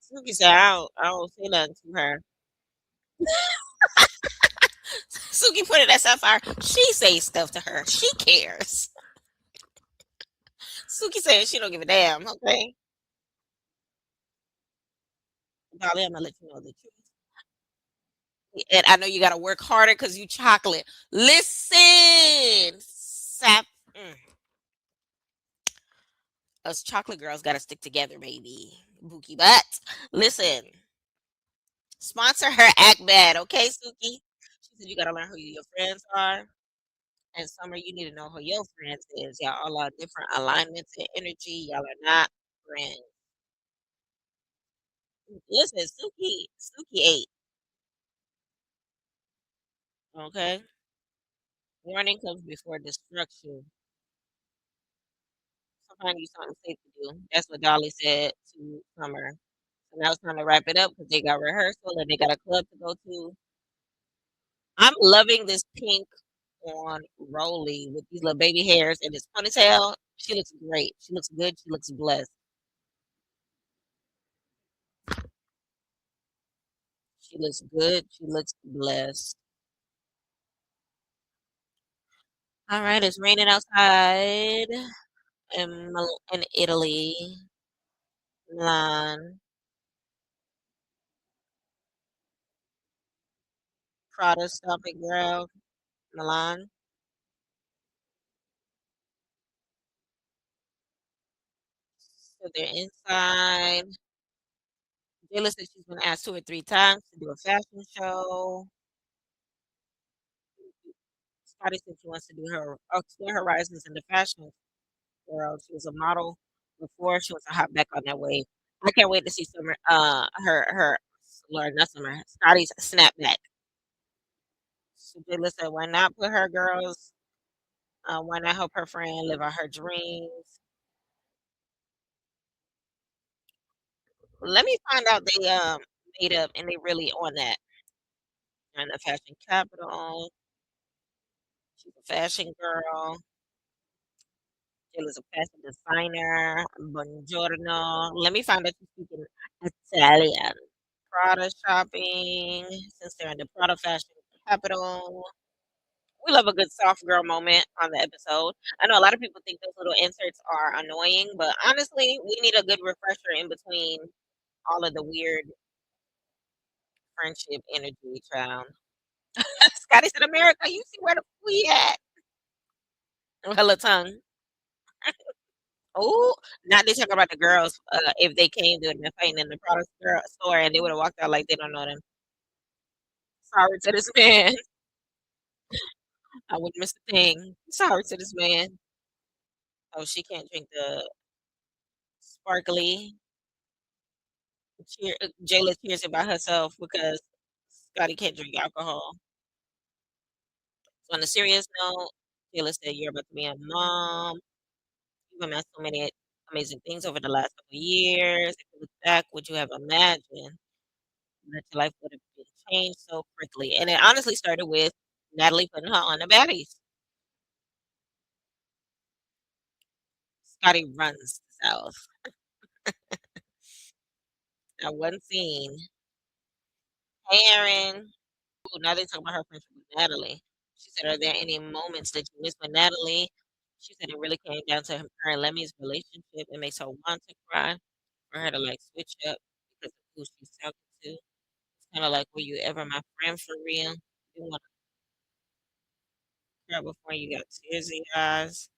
Suki said, I don't say nothing to her. Suki put it at Sapphire. She says stuff to her. She cares. Suki said she don't give a damn, okay? Dolly, I'm gonna let you know the truth. And I know you gotta work harder because you chocolate. Listen, Sap. Us chocolate girls gotta stick together, baby. Bookie butt. Listen, sponsor her act bad, okay, Suki? She said you gotta learn who your friends are. And Summer, you need to know who your friends is. Y'all all are different alignments and energy. Y'all are not friends. Listen, Suki ate. Okay. Warning comes before destruction. So find you something safe to do. That's what Dolly said to Summer. So now it's time to wrap it up because they got rehearsal and they got a club to go to. I'm loving this pink on Rolly with these little baby hairs and this ponytail. She looks great. She looks good. She looks blessed. She looks good. She looks blessed. All right, it's raining outside in Italy, Milan, Prada stomping ground, Milan. So they're inside. Jayla said she's been asked 2 or 3 times to do a fashion show. Scotty said she wants to do her explore horizons in the fashion world. She was a model before. She wants to hop back on that wave. I can't wait to see Summer. Her Lord, not Summer. Scotty's snapback. So Jayla said, "Why not put her girls? Why not help her friend live out her dreams?" Let me find out they made up and they really on that. And the fashion capital. She's a fashion girl. Jayla's a fashion designer. Buongiorno. Let me find out she's speaking Italian. Prada shopping, since they're in the Prada fashion capital. We love a good soft girl moment on the episode. I know a lot of people think those little inserts are annoying, but honestly, we need a good refresher in between all of the weird friendship energy, child. Scotty said, "America, you see where the we at?" Oh, hella tongue. Oh, now they talk about the girls. If they came, they would have been fighting in the product store, and they would have walked out like they don't know them. Sorry to this man. I wouldn't miss a thing. Sorry to this man. Oh, she can't drink the sparkly. Jayla cheers it by herself because Scotty can't drink alcohol. So on a serious note, Jayla said, "You're about to be a mom. You've amassed so many amazing things over the last couple of years. If you look back, would you have imagined that your life would have been changed so quickly?" And it honestly started with Natalie putting her on the baddies. Scotty runs the South. That one scene. Hey, Aaron. Ooh, now they talking about her friendship with Natalie. She said, "Are there any moments that you miss with Natalie?" She said it really came down to her and Lemmy's relationship. It makes her want to cry for her to like switch up because of who she's talking to. It's kind of like, were you ever my friend for real? You want to cry before you got tears in your eyes.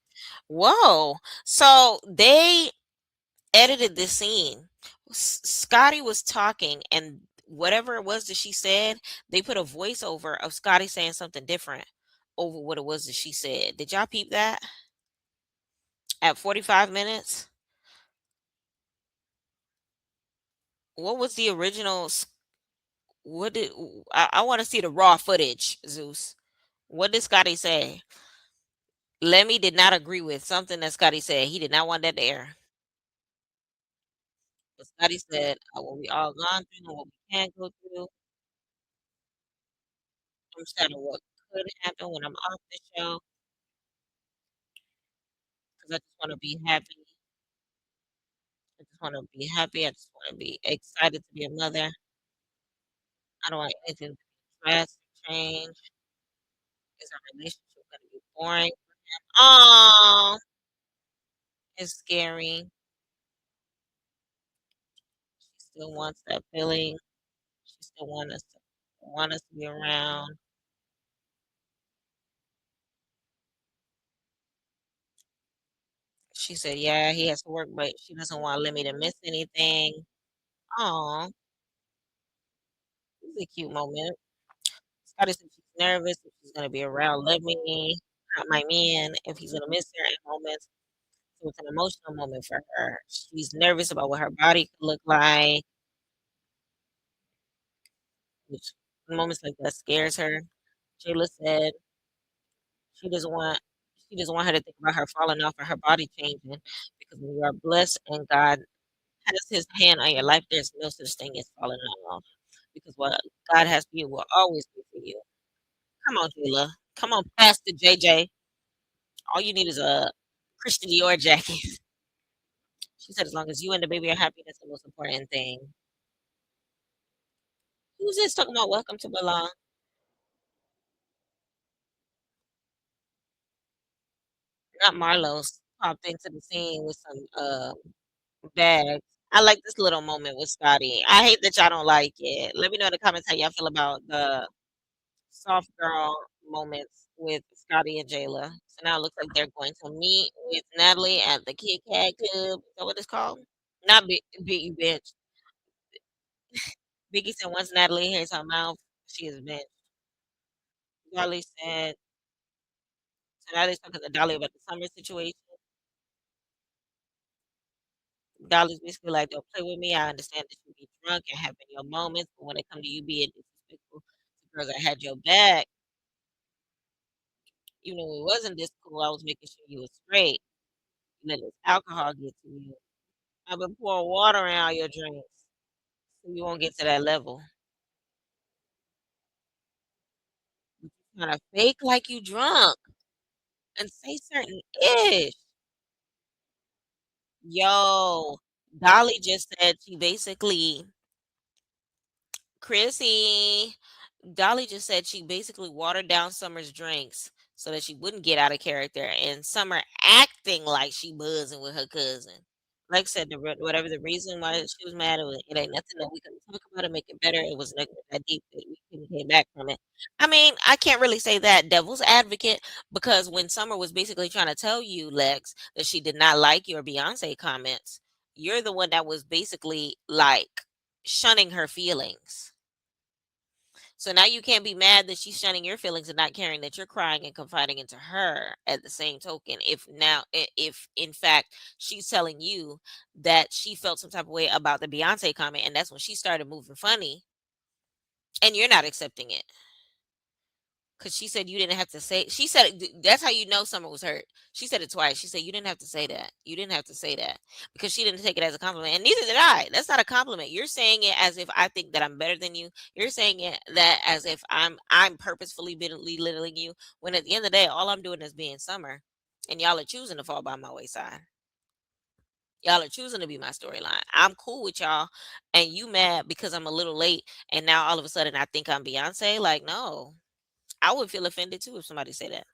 Whoa. So they edited this scene. Scotty was talking, and whatever it was that she said, they put a voiceover of Scotty saying something different over what it was that she said. Did y'all peep that? At 45 minutes? What was the original? What did I want to see the raw footage, Zeus? What did Scotty say? Lemmy did not agree with something that Scotty said. He did not want that to air. But Scotty said, what we all gone through and what we can't go through. I'm sad of what could happen when I'm off the show because I just want to be happy. I just want to be happy. I just want to be excited to be a mother. I don't want anything to be stressed or change. Is our relationship going to be boring? Oh, it's scary. She still wants that feeling. She still want us to be around. She said, "Yeah, he has to work, but she doesn't want Lemmy to miss anything." Oh, this is a cute moment. Scotty said she's nervous if she's gonna be around Lemmy, not my man, if he's gonna miss her at moments. So it's an emotional moment for her. She's nervous about what her body could look like, which moments like that scares her. Jayla said she doesn't want she doesn't want her to think about her falling off or her body changing because when you are blessed and God has his hand on your life, there's no such thing as falling off. Because what God has for you will always be for you. Come on, Jayla. Come on, Pastor JJ. All you need is a Christian Dior jacket. She said, as long as you and the baby are happy, that's the most important thing. Who's this talking about welcome to Belong? Not Marlo's popped into the scene with some bags. I like this little moment with Scotty. I hate that y'all don't like it. Let me know in the comments how y'all feel about the soft girl moments with Scotty and Jayla. So now it looks like they're going to meet with Natalie at the Kit Kat Club. Is that what it's called? Not Biggie, bitch. Biggie said once Natalie hears her mouth, she is bitch. Dolly said, so now they're talking to Dolly about the summer situation. Dolly's basically like, don't play with me. I understand that you be drunk and having your moments, but when it comes to you being disrespectful to girls that had your back, even though it wasn't this cool, I was making sure you was straight. You let this alcohol get to you. I've been pouring water in all your drinks, so you won't get to that level. You kind of fake like you drunk and say certain ish. Yo, Dolly just said she basically Chrissy. Dolly just said she basically watered down Summer's drinks so that she wouldn't get out of character, and Summer acting like she buzzing with her cousin. like I said, whatever the reason why she was mad, it ain't nothing that we can talk about and make it better. It was nothing that deep that we couldn't came back from it. I mean, I can't really say that devil's advocate because when Summer was basically trying to tell you, Lex, that she did not like your Beyonce comments, you're the one that was basically like shunning her feelings. So now you can't be mad that she's shunning your feelings and not caring that you're crying and confiding into her at the same token. If in fact she's telling you that she felt some type of way about the Beyonce comment, and that's when she started moving funny, and you're not accepting it. Because she said you didn't have to say. She said that's how you know Summer was hurt. She said it twice. She said you didn't have to say that. You didn't have to say that because she didn't take it as a compliment, and neither did I. That's not a compliment. You're saying it as if I think that I'm better than you. You're saying it that as if I'm purposefully belittling you. When at the end of the day, all I'm doing is being Summer, and y'all are choosing to fall by my wayside. Y'all are choosing to be my storyline. I'm cool with y'all, and you mad because I'm a little late, and now all of a sudden I think I'm Beyonce. Like no. I would feel offended too if somebody said that.